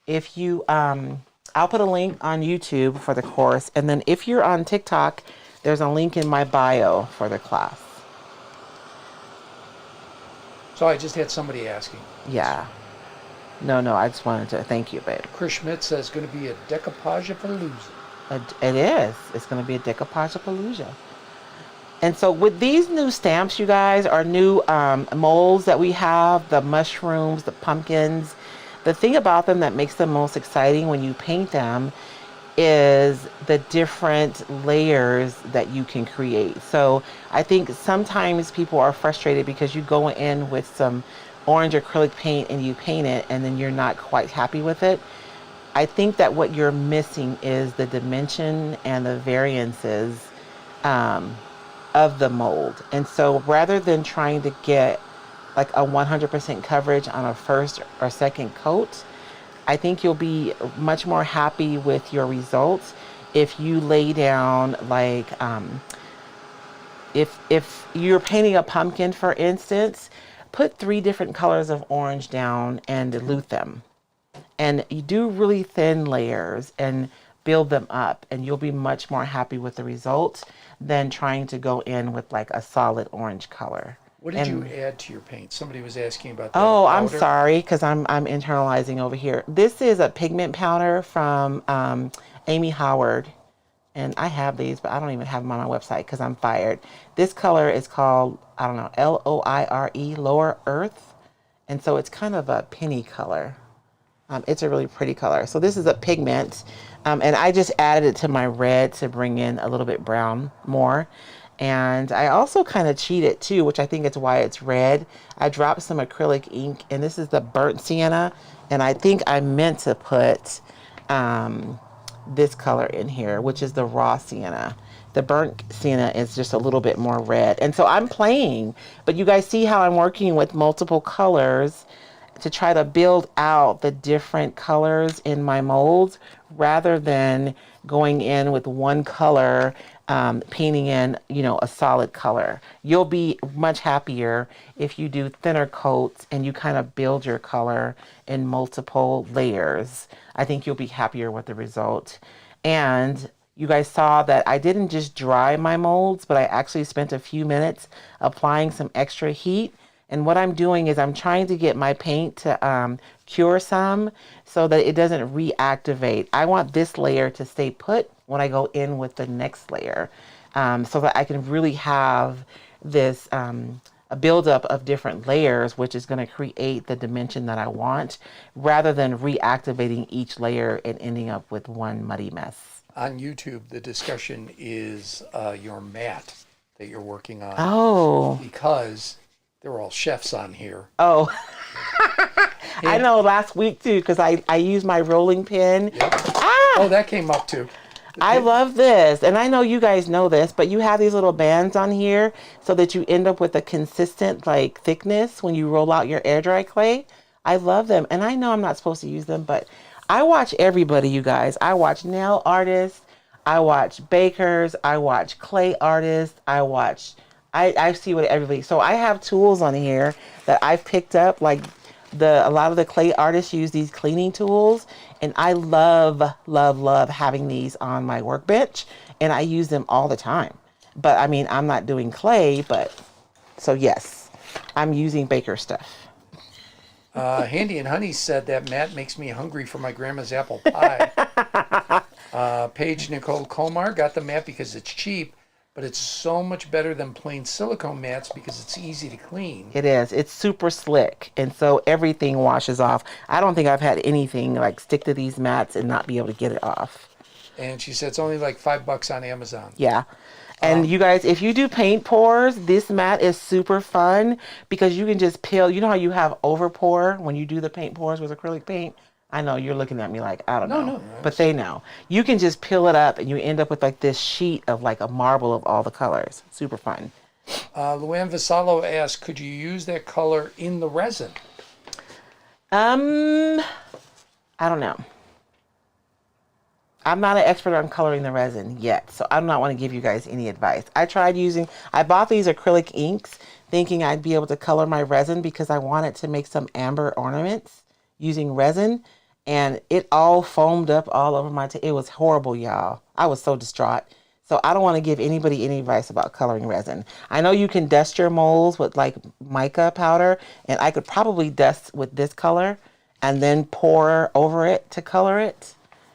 Speaker 1: If you, I'll put a link on YouTube for the course. And then if you're on TikTok, there's a link in my bio for the class.
Speaker 2: So I just had somebody asking.
Speaker 1: Yeah. No, I just wanted to thank you, babe.
Speaker 2: Chris Schmidt says going to be a decoupage-a-palooza.
Speaker 1: It is. It's going to be a decoupage-a-palooza. And so with these new stamps, you guys, are new molds that we have, the mushrooms, the pumpkins. The thing about them that makes them most exciting when you paint them is the different layers that you can create. So I think sometimes people are frustrated because you go in with some orange acrylic paint and you paint it and then you're not quite happy with it. I think that what you're missing is the dimension and the variances of the mold. And so rather than trying to get like a 100% coverage on a first or second coat, I think you'll be much more happy with your results if you lay down like, if you're painting a pumpkin, for instance, put 3 different colors of orange down and dilute them. And you do really thin layers and build them up, and you'll be much more happy with the results than trying to go in with like a solid orange color.
Speaker 2: What did you add to your paint? Somebody was asking about that.
Speaker 1: Oh, I'm sorry, because I'm internalizing over here. This is a pigment powder from Amy Howard. And I have these, but I don't even have them on my website because I'm fired. This color is called, I don't know, Loire, Lower Earth. And so it's kind of a penny color. It's a really pretty color. So this is a pigment. And I just added it to my red to bring in a little bit brown more. And I also kind of cheated too, which I think is why it's red. I dropped some acrylic ink, and this is the burnt sienna. And I think I meant to put this color in here, which is the raw sienna. The burnt sienna is just a little bit more red. And so I'm playing, but you guys see how I'm working with multiple colors to try to build out the different colors in my molds rather than going in with one color, painting in, a solid color. You'll be much happier if you do thinner coats and you kind of build your color in multiple layers. I think you'll be happier with the result. And you guys saw that I didn't just dry my molds, but I actually spent a few minutes applying some extra heat. And what I'm doing is I'm trying to get my paint to cure some so that it doesn't reactivate. I want this layer to stay put when I go in with the next layer, so that I can really have this a buildup of different layers, which is going to create the dimension that I want, rather than reactivating each layer and ending up with one muddy mess.
Speaker 2: On YouTube, the discussion is your mat that you're working on.
Speaker 1: Oh.
Speaker 2: Because they're all chefs on here.
Speaker 1: Oh. I know, last week too, because I used my rolling pin.
Speaker 2: Yep.
Speaker 1: Ah!
Speaker 2: Oh, that came up too.
Speaker 1: I love this, and I know you guys know this, but you have these little bands on here so that you end up with a consistent like thickness when you roll out your air dry clay. I love them, and I know I'm not supposed to use them, but I watch everybody, you guys. I watch nail artists, I watch bakers, I watch clay artists, I see what everybody. So I have tools on here that I've picked up, like A lot of the clay artists use these cleaning tools, and I love, love, love having these on my workbench, and I use them all the time. But I mean, I'm not doing clay, but so yes, I'm using baker stuff.
Speaker 2: Handy and Honey said that mat makes me hungry for my grandma's apple pie. Paige Nicole Komar got the mat because it's cheap, but it's so much better than plain silicone mats because it's easy to clean.
Speaker 1: It is. It's super slick, and so everything washes off. I don't think I've had anything like stick to these mats and not be able to get it off.
Speaker 2: And she said it's only like $5 on Amazon.
Speaker 1: Yeah. And you guys, if you do paint pours, this mat is super fun because you can just peel. You know how you have over pour when you do the paint pours with acrylic paint? I know you're looking at me like, I don't know.
Speaker 2: No.
Speaker 1: But they know. You can just peel it up and you end up with like this sheet of like a marble of all the colors. Super fun.
Speaker 2: Luann Vassallo asked, could you use that color in the resin?
Speaker 1: I don't know. I'm not an expert on coloring the resin yet, so I do not want to give you guys any advice. I bought these acrylic inks thinking I'd be able to color my resin because I wanted to make some amber ornaments using resin, and it all foamed up all over my it was horrible, y'all. I was so distraught. So I don't want to give anybody any advice about coloring resin. I know you can dust your molds with like mica powder, and I could probably dust with this color and then pour over it to color it.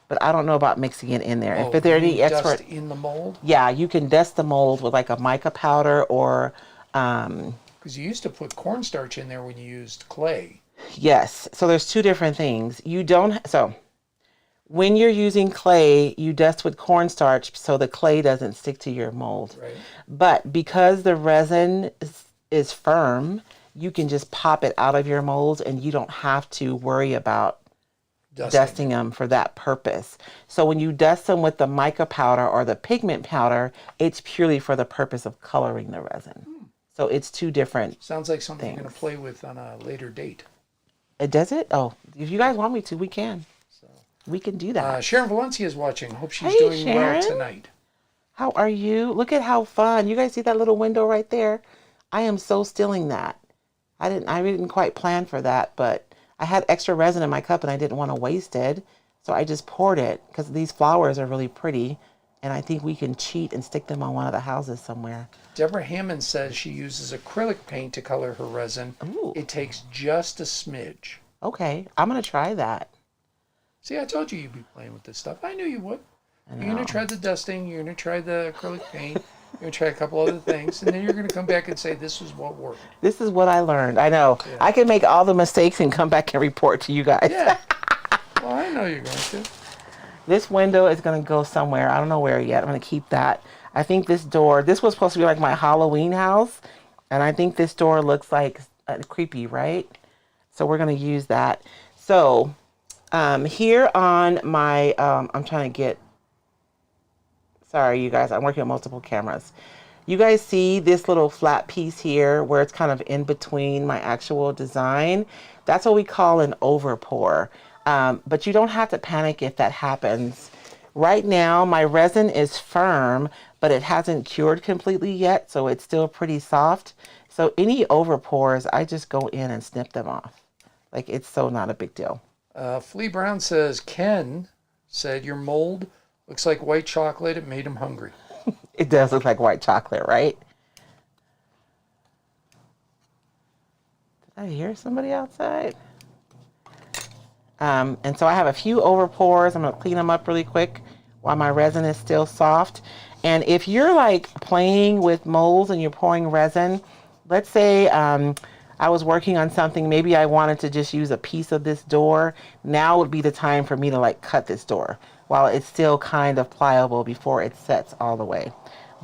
Speaker 1: But I don't know about mixing it in there. If there are any expert,
Speaker 2: dust in the mold?
Speaker 1: Yeah, you can dust the mold with like a mica powder or.
Speaker 2: Because you used to put cornstarch in there when you used clay.
Speaker 1: Yes. So there's two different things. So when you're using clay, you dust with cornstarch so the clay doesn't stick to your mold.
Speaker 2: Right.
Speaker 1: But because the resin is firm, you can just pop it out of your molds and you don't have to worry about dusting them for that purpose. So when you dust them with the mica powder or the pigment powder, it's purely for the purpose of coloring the resin. So it's two different
Speaker 2: Sounds like something
Speaker 1: things.
Speaker 2: you're going to play with on a later date.
Speaker 1: Does it? Oh, if you guys want me to, we can.
Speaker 2: So
Speaker 1: We can do that.
Speaker 2: Sharon Valencia is watching. Hope she's
Speaker 1: Hey,
Speaker 2: doing
Speaker 1: Sharon.
Speaker 2: well tonight.
Speaker 1: How are you? Look at how fun. You guys see that little window right there? I am so stealing that. I didn't quite plan for that, but I had extra resin in my cup and I didn't want to waste it. So I just poured it because these flowers are really pretty. And I think we can cheat and stick them on one of the houses somewhere.
Speaker 2: Deborah Hammond says she uses acrylic paint to color her resin.
Speaker 1: Ooh.
Speaker 2: It takes just a smidge.
Speaker 1: Okay, I'm going to try that.
Speaker 2: See, I told you you'd be playing with this stuff. I knew you would.
Speaker 1: I
Speaker 2: You're going to try the dusting. You're going to try the acrylic paint. You're going to try a couple other things. And then you're going to come back and say, this is what worked.
Speaker 1: This is what I learned. I know. Yeah. I can make all the mistakes and come back and report to you guys.
Speaker 2: Yeah. Well, I know you're going to.
Speaker 1: This window is going to go somewhere. I don't know where yet. I'm going to keep that. I think this was supposed to be like my Halloween house. And I think this door looks like creepy, right? So we're going to use that. So here on my, I'm trying to get, sorry, you guys, I'm working on multiple cameras. You guys see this little flat piece here where it's kind of in between my actual design? That's what we call an overpour. But you don't have to panic if that happens. Right now, my resin is firm, but it hasn't cured completely yet, so it's still pretty soft. So any overpours, I just go in and snip them off. Like, it's so not a big deal.
Speaker 2: Flea Brown says, Ken said, your mold looks like white chocolate. It made him hungry.
Speaker 1: It does look like white chocolate, right? Did I hear somebody outside? And so I have a few overpours. I'm going to clean them up really quick while my resin is still soft. And if you're like playing with molds and you're pouring resin, let's say I was working on something, maybe I wanted to just use a piece of this door. Now would be the time for me to like cut this door while it's still kind of pliable before it sets all the way.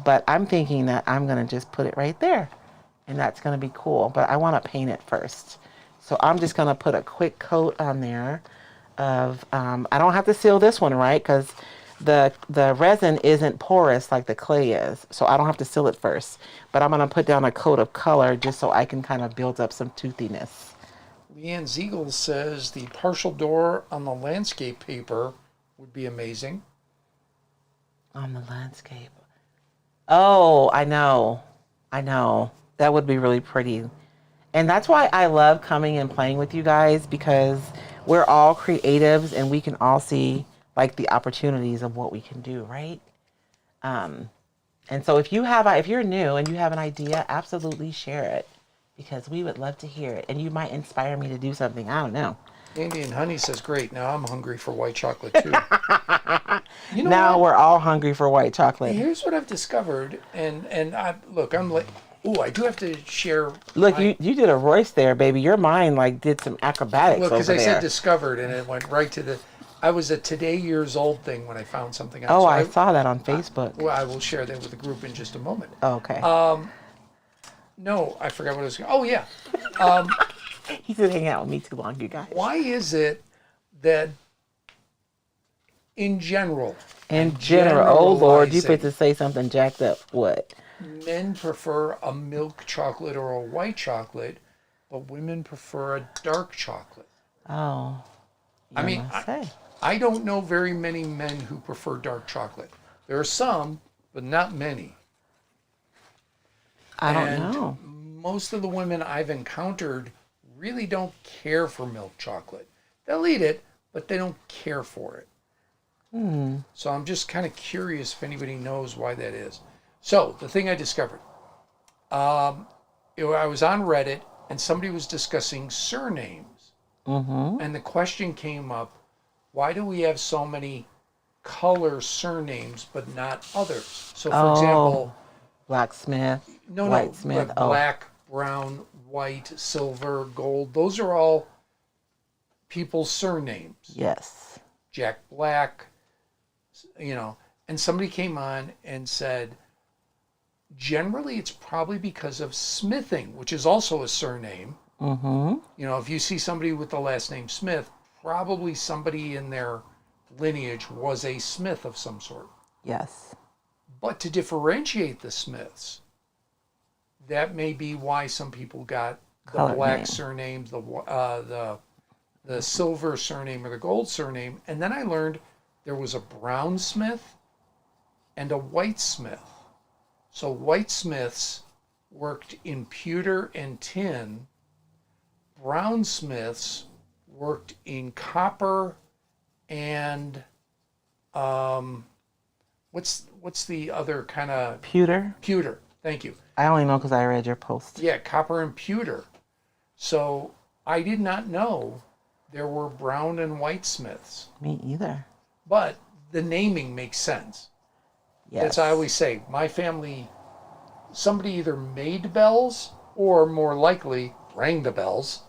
Speaker 1: But I'm thinking that I'm going to just put it right there, and that's going to be cool. But I want to paint it first. So I'm just going to put a quick coat on there of, I don't have to seal this one, right? Because the resin isn't porous like the clay is. So I don't have to seal it first. But I'm going to put down a coat of color just so I can kind of build up some toothiness.
Speaker 2: Leanne Ziegel says the partial door on the landscape paper would be amazing.
Speaker 1: On the landscape. Oh, I know. That would be really pretty. And that's why I love coming and playing with you guys, because we're all creatives and we can all see like the opportunities of what we can do, right? And so if you're new and you have an idea, absolutely share it, because we would love to hear it, and you might inspire me to do something. I don't know.
Speaker 2: Andy and Honey says, great, now I'm hungry for white chocolate too. You know
Speaker 1: Now
Speaker 2: what?
Speaker 1: we're all hungry for white chocolate.
Speaker 2: Here's what I've discovered, and I'm like, ooh, I do have to share.
Speaker 1: Look, you did a Royce there, baby. Your mind like did some acrobatics
Speaker 2: Look,
Speaker 1: over
Speaker 2: because I
Speaker 1: there.
Speaker 2: said discovered, and it went right to the. I was a today years old thing when I found something out.
Speaker 1: Oh,
Speaker 2: So
Speaker 1: I saw that on Facebook.
Speaker 2: Well, I will share that with the group in just a moment.
Speaker 1: Okay.
Speaker 2: No, I forgot what I was going. Oh yeah.
Speaker 1: He's been hanging out with me too long, you guys.
Speaker 2: Why is it that in general,
Speaker 1: Oh Lord, you fit to say something jacked up. What?
Speaker 2: men prefer a milk chocolate or a white chocolate, but women prefer a dark chocolate?
Speaker 1: Oh.
Speaker 2: I mean, I don't know very many men who prefer dark chocolate. There are some, but not many.
Speaker 1: I don't know.
Speaker 2: Most of the women I've encountered really don't care for milk chocolate. They'll eat it, but they don't care for it. So I'm just kind of curious if anybody knows why that is. So the thing I discovered, I was on Reddit and somebody was discussing surnames. And the question came up, why do we have so many color surnames but not others? So for example,
Speaker 1: blacksmith, whitesmith,
Speaker 2: black, brown, white, silver, gold, those are all people's surnames.
Speaker 1: Yes.
Speaker 2: Jack Black, and somebody came on and said, generally it's probably because of smithing, which is also a surname. If you see somebody with the last name Smith, probably somebody in their lineage was a smith of some sort.
Speaker 1: Yes.
Speaker 2: But to differentiate the Smiths, that may be why some people got the
Speaker 1: Colored
Speaker 2: black
Speaker 1: name.
Speaker 2: surnames, the silver surname or the gold surname. And then I learned there was a brown Smith and a white Smith. So white Smiths worked in pewter and tin. Brown Smiths worked in copper and what's the other kind of
Speaker 1: Pewter.
Speaker 2: pewter? Thank you.
Speaker 1: I only know because I read your post.
Speaker 2: Yeah, copper and pewter. So I did not know there were brown and white Smiths,
Speaker 1: Me either.
Speaker 2: but the naming makes sense.
Speaker 1: Yes.
Speaker 2: As I always say, my family, somebody either made bells or more likely rang the bells.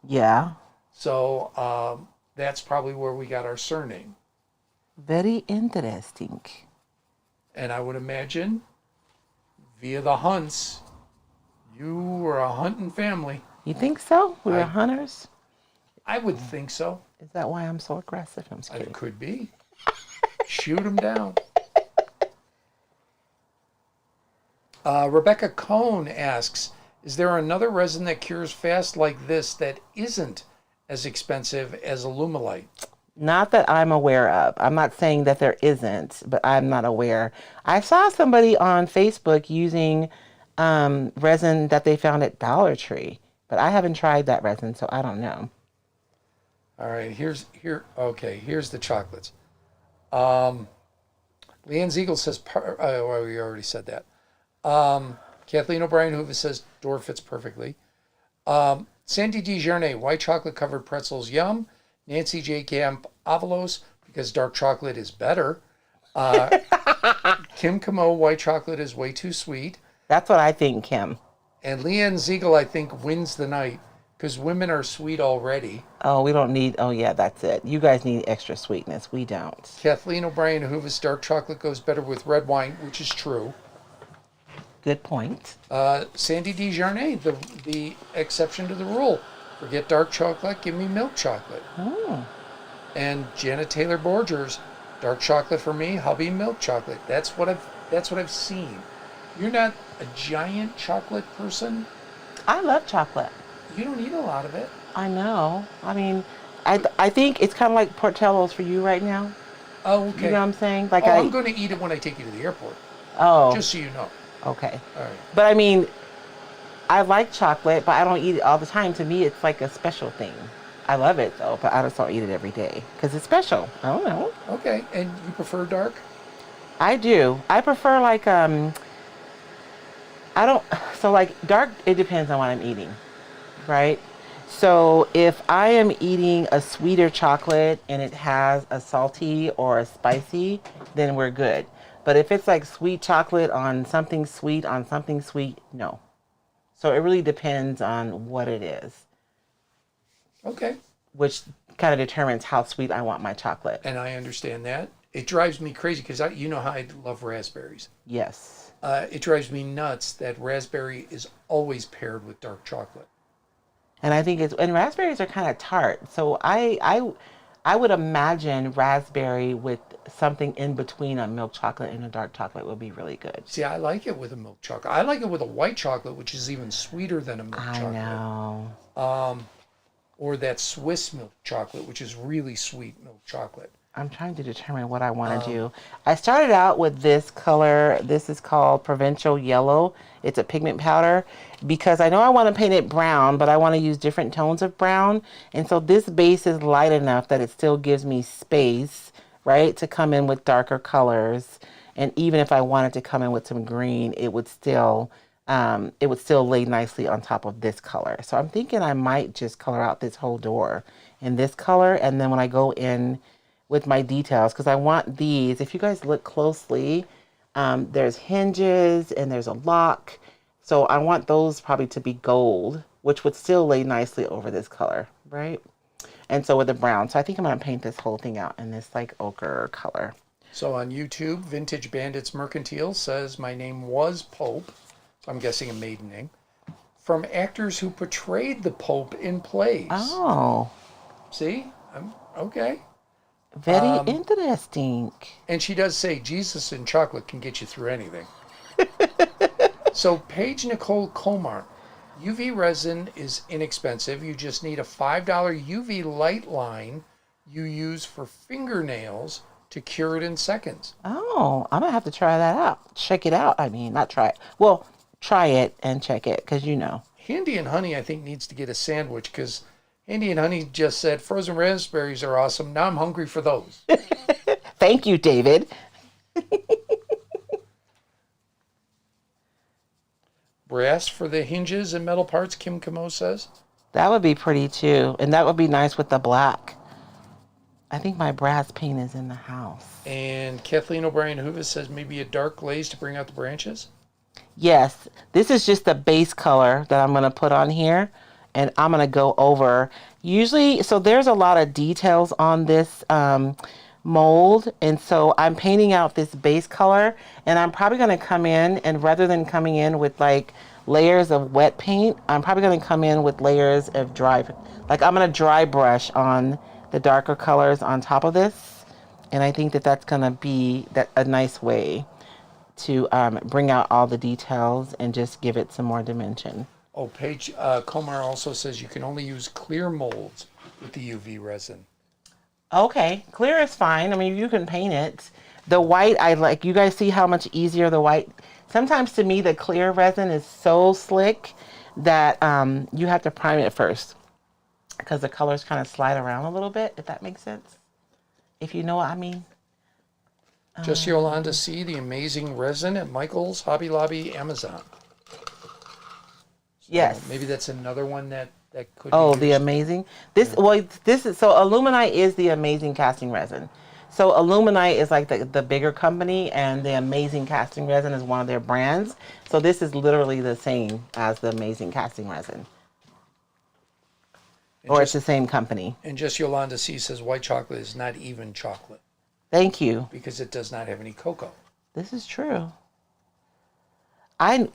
Speaker 1: Yeah.
Speaker 2: So that's probably where we got our surname.
Speaker 1: Very interesting.
Speaker 2: And I would imagine via the hunts, you were a hunting family.
Speaker 1: You think so? We were hunters?
Speaker 2: I would think so.
Speaker 1: Is that why I'm so aggressive? I'm just kidding.
Speaker 2: It could be. Shoot them down. Rebecca Cohn asks, is there another resin that cures fast like this that isn't as expensive as Alumilite?
Speaker 1: Not that I'm aware of. I'm not saying that there isn't, but I'm not aware. I saw somebody on Facebook using resin that they found at Dollar Tree, but I haven't tried that resin, so I don't know.
Speaker 2: All right, here's the chocolates. Leanne Ziegel says, well, we already said that. Kathleen O'Brien Hoover says, door fits perfectly. Sandy DeJarnay, white chocolate covered pretzels, yum. Nancy J. Camp, Avalos, because dark chocolate is better. Kim Camo, white chocolate is way too sweet.
Speaker 1: That's what I think, Kim.
Speaker 2: And Leanne Ziegel, I think, wins the night because women are sweet already.
Speaker 1: Oh, we don't need, oh yeah, that's it. You guys need extra sweetness. We don't.
Speaker 2: Kathleen O'Brien Hoover's dark chocolate goes better with red wine, which is true.
Speaker 1: Good point.
Speaker 2: Sandy DeJarnay, the exception to the rule. Forget dark chocolate, give me milk chocolate. And Janet Taylor Borgers, dark chocolate for me, hubby milk chocolate. That's what I've seen. You're not a giant chocolate person.
Speaker 1: I love chocolate.
Speaker 2: You don't eat a lot of it.
Speaker 1: I know. I mean, I think it's kind of like Portillo's for you right now.
Speaker 2: Oh, okay.
Speaker 1: You know what I'm saying? Like
Speaker 2: I'm going to eat it when I take you to the airport.
Speaker 1: Oh.
Speaker 2: Just so you know.
Speaker 1: Okay.
Speaker 2: All right.
Speaker 1: But I mean, I like chocolate, but I don't eat it all the time. To me, it's like a special thing. I love it though, but I just don't eat it every day because it's special. I don't know.
Speaker 2: Okay, and you prefer dark?
Speaker 1: I do. I prefer like I don't so like dark. It depends on what I'm eating, right? So if I am eating a sweeter chocolate and it has a salty or a spicy, then we're good. But if it's like sweet chocolate on something sweet, no. So it really depends on what it is,
Speaker 2: Okay.
Speaker 1: which kind of determines how sweet I want my chocolate.
Speaker 2: And I understand that. It drives me crazy because you know how I love raspberries.
Speaker 1: Yes.
Speaker 2: It drives me nuts that raspberry is always paired with dark chocolate.
Speaker 1: And I think and raspberries are kind of tart. So I would imagine raspberry with something in between a milk chocolate and a dark chocolate would be really good.
Speaker 2: See, I like it with a milk chocolate. I like it with a white chocolate, which is even sweeter than a milk
Speaker 1: I
Speaker 2: chocolate.
Speaker 1: know.
Speaker 2: Or that Swiss milk chocolate, which is really sweet milk chocolate.
Speaker 1: I'm trying to determine what I want to do. I started out with this color. This is called Provincial Yellow. It's a pigment powder because I know I want to paint it brown, but I want to use different tones of brown. And so this base is light enough that it still gives me space, right, to come in with darker colors. And even if I wanted to come in with some green, it would still lay nicely on top of this color. So I'm thinking I might just color out this whole door in this color. And then when I go in with my details, because I want these, if you guys look closely, there's hinges and there's a lock. So I want those probably to be gold, which would still lay nicely over this color, right? And so with the brown. So I think I'm going to paint this whole thing out in this like ochre color.
Speaker 2: So on YouTube, Vintage Bandits Mercantile says, my name was Pope. So I'm guessing a maiden name. From actors who portrayed the Pope in plays.
Speaker 1: Oh.
Speaker 2: See? Okay.
Speaker 1: Very interesting.
Speaker 2: And she does say Jesus and chocolate can get you through anything. So Paige Nicole Comar, UV resin is inexpensive. You just need a $5 UV light line you use for fingernails to cure it in seconds.
Speaker 1: Oh, I'm going to have to try that out. Check it out. I mean, not try it. Well, try it and check it because you know.
Speaker 2: Handy and Honey, I think, needs to get a sandwich because Handy and Honey just said frozen raspberries are awesome. Now I'm hungry for those.
Speaker 1: Thank you, David.
Speaker 2: Brass for the hinges and metal parts, Kim Camo says.
Speaker 1: That would be pretty too. And that would be nice with the black. I think my brass paint is in the house.
Speaker 2: And Kathleen O'Brien Hoovis says maybe a dark glaze to bring out the branches.
Speaker 1: Yes. This is just the base color that I'm going to put on here. And I'm going to go over. Usually, so there's a lot of details on this mold. And so I'm painting out this base color. And I'm probably going to come in, and rather than coming in with like layers of wet paint, I'm probably going to come in with layers of dry. Like I'm going to dry brush on the darker colors on top of this. And I think that that's going to be a nice way to bring out all the details and just give it some more dimension.
Speaker 2: Oh, Paige Comar also says you can only use clear molds with the UV resin.
Speaker 1: Okay, clear is fine. I mean, you can paint it. The white, I like. You guys see how much easier the white. Sometimes to me, the clear resin is so slick that you have to prime it first because the colors kind of slide around a little bit, if that makes sense. If you know what I mean.
Speaker 2: Just Yolanda C., the amazing resin at Michael's, Hobby Lobby, Amazon. So
Speaker 1: yes.
Speaker 2: Maybe that's another one that could
Speaker 1: Oh,
Speaker 2: be
Speaker 1: the
Speaker 2: used.
Speaker 1: amazing. This is so Illuminite is the amazing casting resin. So Illuminite is like the bigger company, and the amazing casting resin is one of their brands. So this is literally the same as the amazing casting resin. It's the same company.
Speaker 2: And just Yolanda C. says white chocolate is not even chocolate
Speaker 1: Thank you.
Speaker 2: because it does not have any cocoa.
Speaker 1: This is true.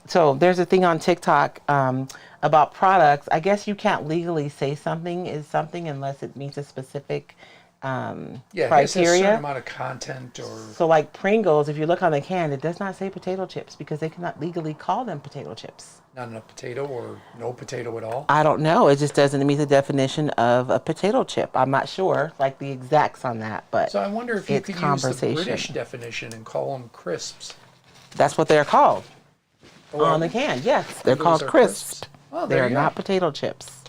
Speaker 1: So there's a thing on TikTok about products. I guess you can't legally say something is something unless it meets a specific
Speaker 2: Yeah, it has a
Speaker 1: criteria.
Speaker 2: certain amount of content or...
Speaker 1: So like Pringles, if you look on the can, it does not say potato chips because they cannot legally call them potato chips.
Speaker 2: Not enough potato or no potato at all?
Speaker 1: I don't know. It just doesn't meet the definition of a potato chip. I'm not sure, like the exacts on that, but
Speaker 2: So I wonder if you
Speaker 1: it's
Speaker 2: could use the
Speaker 1: conversation.
Speaker 2: British definition and call them crisps.
Speaker 1: That's what they're called. on the can. Yes, they're
Speaker 2: Pringles
Speaker 1: called
Speaker 2: are
Speaker 1: crisp.
Speaker 2: Oh,
Speaker 1: They
Speaker 2: there
Speaker 1: are
Speaker 2: you go.
Speaker 1: not potato chips.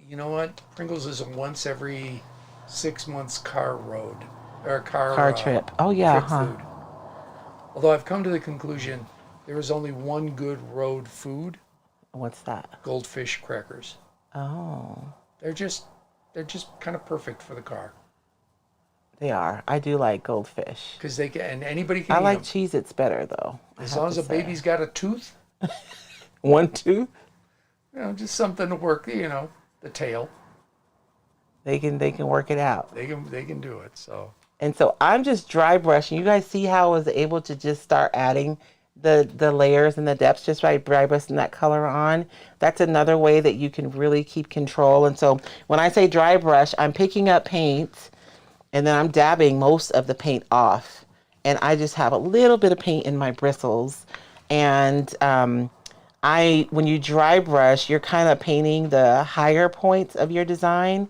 Speaker 2: You know what? Pringles is a once every 6 months car road or car
Speaker 1: Car trip. Oh yeah,
Speaker 2: trip
Speaker 1: huh?
Speaker 2: food. Although I've come to the conclusion there is only one good road food:
Speaker 1: What's that?
Speaker 2: Goldfish crackers.
Speaker 1: Oh,
Speaker 2: They're just kind of perfect for the car
Speaker 1: they are. I do like Goldfish.
Speaker 2: because they can and anybody
Speaker 1: I
Speaker 2: can eat
Speaker 1: like
Speaker 2: them
Speaker 1: Cheez-Its better though. I
Speaker 2: as
Speaker 1: have
Speaker 2: long
Speaker 1: to
Speaker 2: as a
Speaker 1: say.
Speaker 2: baby's got a tooth.
Speaker 1: One, two.
Speaker 2: Just something to work. The tail.
Speaker 1: They can work it out.
Speaker 2: They can do it. So
Speaker 1: And so I'm just dry brushing. You guys see how I was able to just start adding the layers and the depths just by dry brushing that color on. That's another way that you can really keep control. And so when I say dry brush, I'm picking up paint and then I'm dabbing most of the paint off. And I just have a little bit of paint in my bristles. And when you dry brush, you're kind of painting the higher points of your design,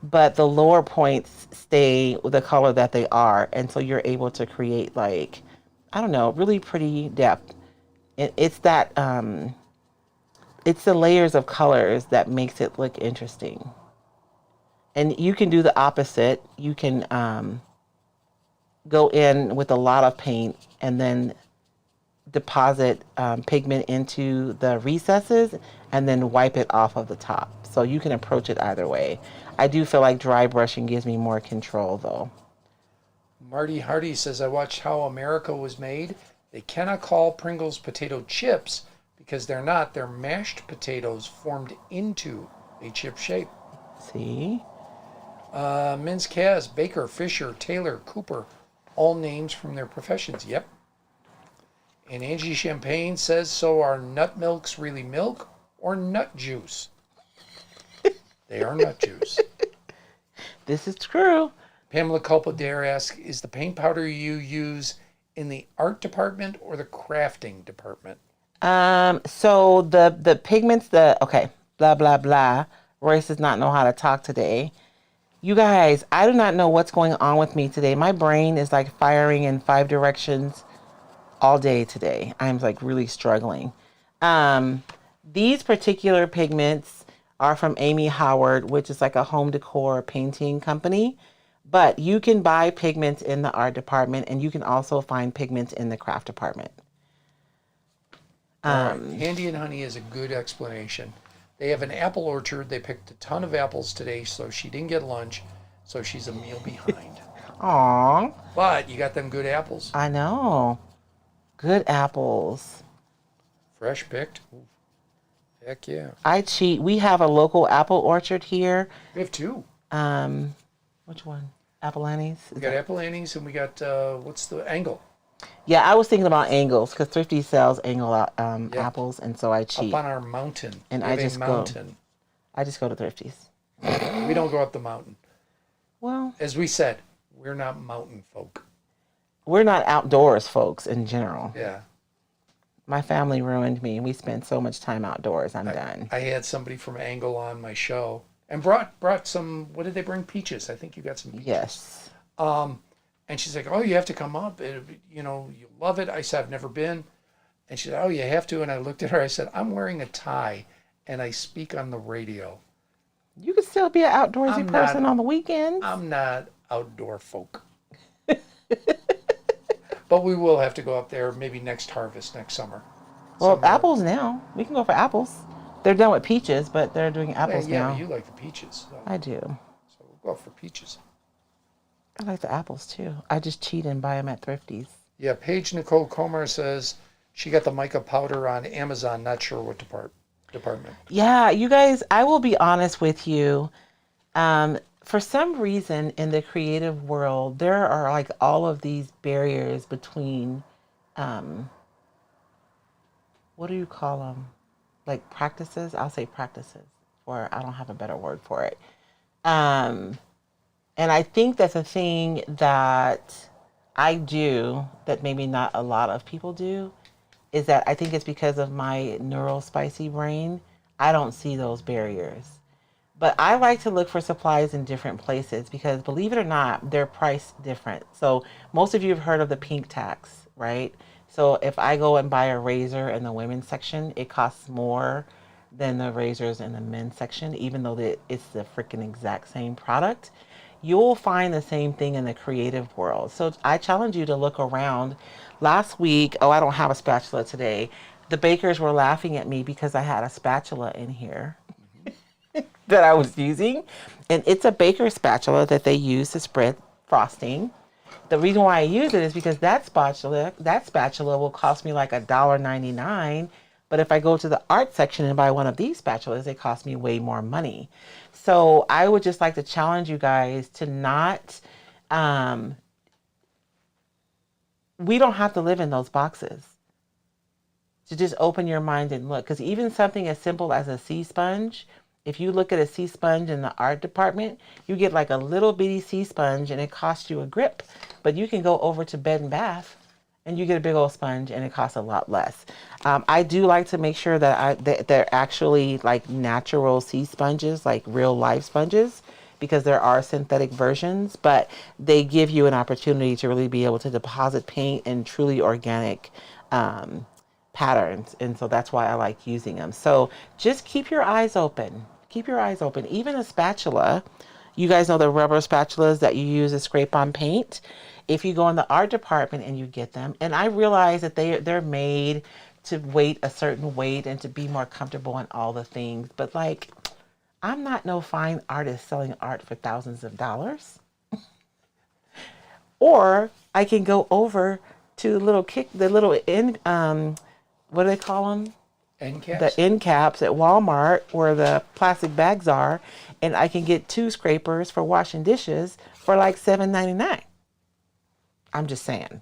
Speaker 1: but the lower points stay with the color that they are. And so you're able to create like, I don't know, really pretty depth. It's that, it's the layers of colors that makes it look interesting. And you can do the opposite. You can go in with a lot of paint and then deposit pigment into the recesses and then wipe it off of the top. So you can approach it either way. I do feel like dry brushing gives me more control though.
Speaker 2: Marty Hardy says, I watched How America Was Made. They cannot call Pringles potato chips because they're not. They're mashed potatoes formed into a chip shape.
Speaker 1: See?
Speaker 2: Men's Kaz, Baker, Fisher, Taylor, Cooper, all names from their professions. Yep. And Angie Champagne says, so are nut milks really milk or nut juice? They are nut juice.
Speaker 1: This is true.
Speaker 2: Pamela Culpa-Dare asks, is the paint powder you use in the art department or the crafting department?
Speaker 1: So the pigments, okay, blah, blah, blah. Royce does not know how to talk today. You guys, I do not know what's going on with me today. My brain is like firing in 5 directions all day today. I'm like really struggling. These particular pigments are from Amy Howard, which is like a home decor painting company. But you can buy pigments in the art department and you can also find pigments in the craft department.
Speaker 2: Handy and Honey is a good explanation. They have an apple orchard. They picked a ton of apples today, so she didn't get lunch, so she's a meal behind.
Speaker 1: Aw.
Speaker 2: But you got them good apples.
Speaker 1: I know. Good apples.
Speaker 2: Fresh picked. Ooh. Heck yeah.
Speaker 1: I cheat. We have a local apple orchard here.
Speaker 2: We have 2.
Speaker 1: Which one? Apple Annie's?
Speaker 2: We got Apple Annie's and we got, what's the Angle?
Speaker 1: Yeah, I was thinking about Angles because Thrifty sells Angle apples, and so I cheat.
Speaker 2: Up on our mountain.
Speaker 1: And I just go to Thrifty's.
Speaker 2: We don't go up the mountain.
Speaker 1: Well,
Speaker 2: As we said, we're not mountain folk.
Speaker 1: we're not outdoors folks in general.
Speaker 2: Yeah.
Speaker 1: My family ruined me. We spent so much time outdoors. I'm done.
Speaker 2: I had somebody from Angle on my show and brought some, what did they bring? Peaches. I think you got some peaches.
Speaker 1: Yes.
Speaker 2: And she's like, oh, you have to come up. You'll love it. I said, I've never been. And she said, oh, you have to. And I looked at her. I said, I'm wearing a tie and I speak on the radio.
Speaker 1: You could still be an outdoorsy person on the weekends.
Speaker 2: I'm not outdoor folk. But we will have to go up there maybe next harvest, next summer.
Speaker 1: Well, apples now. We can go for apples. They're done with peaches, but they're doing apples
Speaker 2: yeah,
Speaker 1: now.
Speaker 2: but you like the peaches. So.
Speaker 1: I do.
Speaker 2: So we'll go for peaches.
Speaker 1: I like the apples too. I just cheat and buy them at Thrifty's.
Speaker 2: Yeah, Paige Nicole Comer says she got the mica powder on Amazon. Not sure what department.
Speaker 1: Yeah, you guys, I will be honest with you. For some reason in the creative world, there are like all of these barriers between, what do you call them? Like practices? I'll say practices, or I don't have a better word for it. And I think that's a thing that I do that maybe not a lot of people do, is that I think it's because of my neural spicy brain. I don't see those barriers. But I like to look for supplies in different places because, believe it or not, they're priced different. So most of you have heard of the pink tax, right? So if I go and buy a razor in the women's section, it costs more than the razors in the men's section, even though it's the freaking exact same product. You'll find the same thing in the creative world. So I challenge you to look around. Last week, oh, I don't have a spatula today. The bakers were laughing at me because I had a spatula in here that I was using. And it's a baker spatula that they use to spread frosting. The reason why I use it is because that spatula will cost me like $1.99. But if I go to the art section and buy one of these spatulas, it costs me way more money. So I would just like to challenge you guys to not, we don't have to live in those boxes. To just open your mind and look. Because even something as simple as a sea sponge, if you look at a sea sponge in the art department, you get like a little bitty sea sponge and it costs you a grip. But you can go over to Bed and Bath and you get a big old sponge and it costs a lot less. I do like to make sure that they're actually like natural sea sponges, like real life sponges, because there are synthetic versions, but they give you an opportunity to really be able to deposit paint in truly organic patterns. And so that's why I like using them. So just keep your eyes open. Keep your eyes open. Even a spatula, you guys know the rubber spatulas that you use to scrape on paint. If you go in the art department and you get them, and I realize that they're made to weight a certain weight and to be more comfortable in all the things, but like, I'm not no fine artist selling art for thousands of dollars. Or I can go over to the little what do they call them?
Speaker 2: End caps?
Speaker 1: The end caps at Walmart where the plastic bags are, and I can get 2 scrapers for washing dishes for like $7.99. I'm just saying.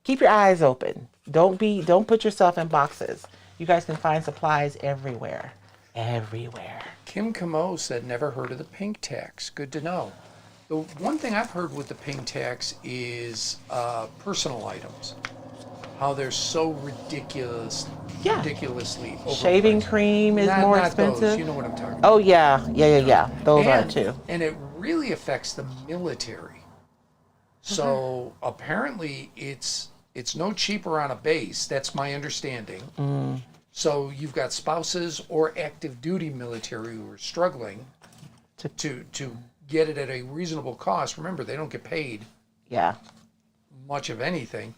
Speaker 1: Keep your eyes open. Don't put yourself in boxes. You guys can find supplies everywhere. Everywhere.
Speaker 2: Kim Camo said, never heard of the pink tax. Good to know. The one thing I've heard with the pink tax is personal items. How they're so ridiculously overpriced.
Speaker 1: Shaving cream is more expensive.
Speaker 2: Those. You know what I'm talking about.
Speaker 1: Oh yeah. Those are too.
Speaker 2: And it really affects the military. So apparently it's no cheaper on a base. That's my understanding. So you've got spouses or active duty military who are struggling to get it at a reasonable cost. Remember, they don't get paid much of anything.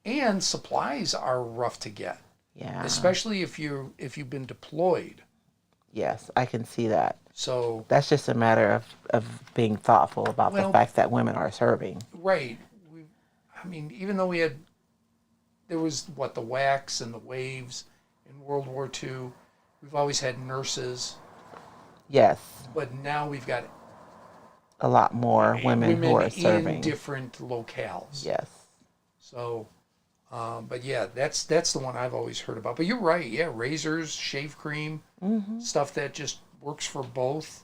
Speaker 2: And supplies are rough to get. Yeah. Especially if you've been deployed.
Speaker 1: Yes, I can see that.
Speaker 2: So
Speaker 1: that's just a matter of being thoughtful about the fact that women are serving.
Speaker 2: Right. Even though there was the wax and the waves in World War II, we've always had nurses.
Speaker 1: Yes.
Speaker 2: But now we've got
Speaker 1: a lot more women who are serving
Speaker 2: in different locales.
Speaker 1: Yes.
Speaker 2: So, but yeah, that's the one I've always heard about. But you're right. Yeah, razors, shave cream, stuff that just works for both.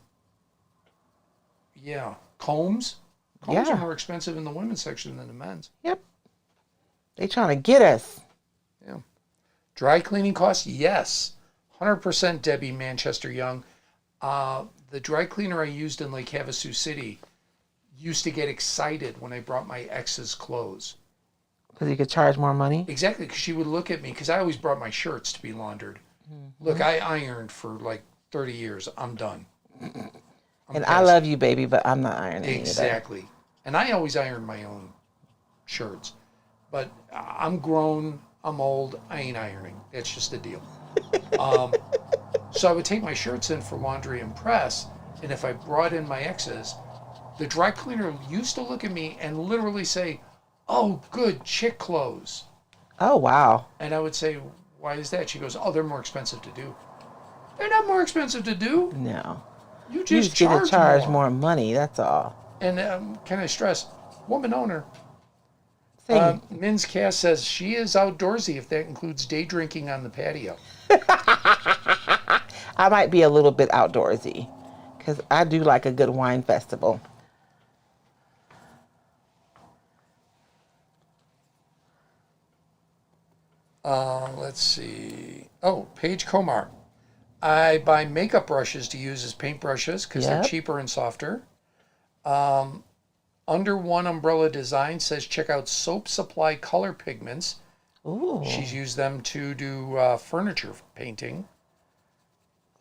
Speaker 2: Yeah, combs. Combs are more expensive in the women's section than the men's.
Speaker 1: Yep. They trying to get us.
Speaker 2: Yeah. Dry cleaning costs, yes. 100% Debbie Manchester Young. The dry cleaner I used in Lake Havasu City used to get excited when I brought my ex's clothes.
Speaker 1: Because you could charge more money?
Speaker 2: Exactly, because she would look at me, because I always brought my shirts to be laundered. Look, I ironed for like 30 years. I'm done.
Speaker 1: And I love you, baby, but I'm not ironing.
Speaker 2: Exactly. And I always iron my own shirts. But I'm grown. I'm old. I ain't ironing. That's just the deal. So I would take my shirts in for laundry and press. And if I brought in my ex's, the dry cleaner used to look at me and literally say, "Oh, good, chick clothes."
Speaker 1: Oh, wow.
Speaker 2: And I would say, "Why is that?" She goes, "Oh, they're more expensive to do." They're not more expensive to do.
Speaker 1: No.
Speaker 2: You just
Speaker 1: charge more money, that's all.
Speaker 2: And can I stress, woman owner. Min's Cass says she is outdoorsy if that includes day drinking on the patio.
Speaker 1: I might be a little bit outdoorsy because I do like a good wine festival.
Speaker 2: Let's see. Oh, Paige Komar. I buy makeup brushes to use as paint brushes because they're cheaper and softer. Under One Umbrella Design says check out Soap Supply color pigments.
Speaker 1: Ooh.
Speaker 2: She's used them to do furniture painting.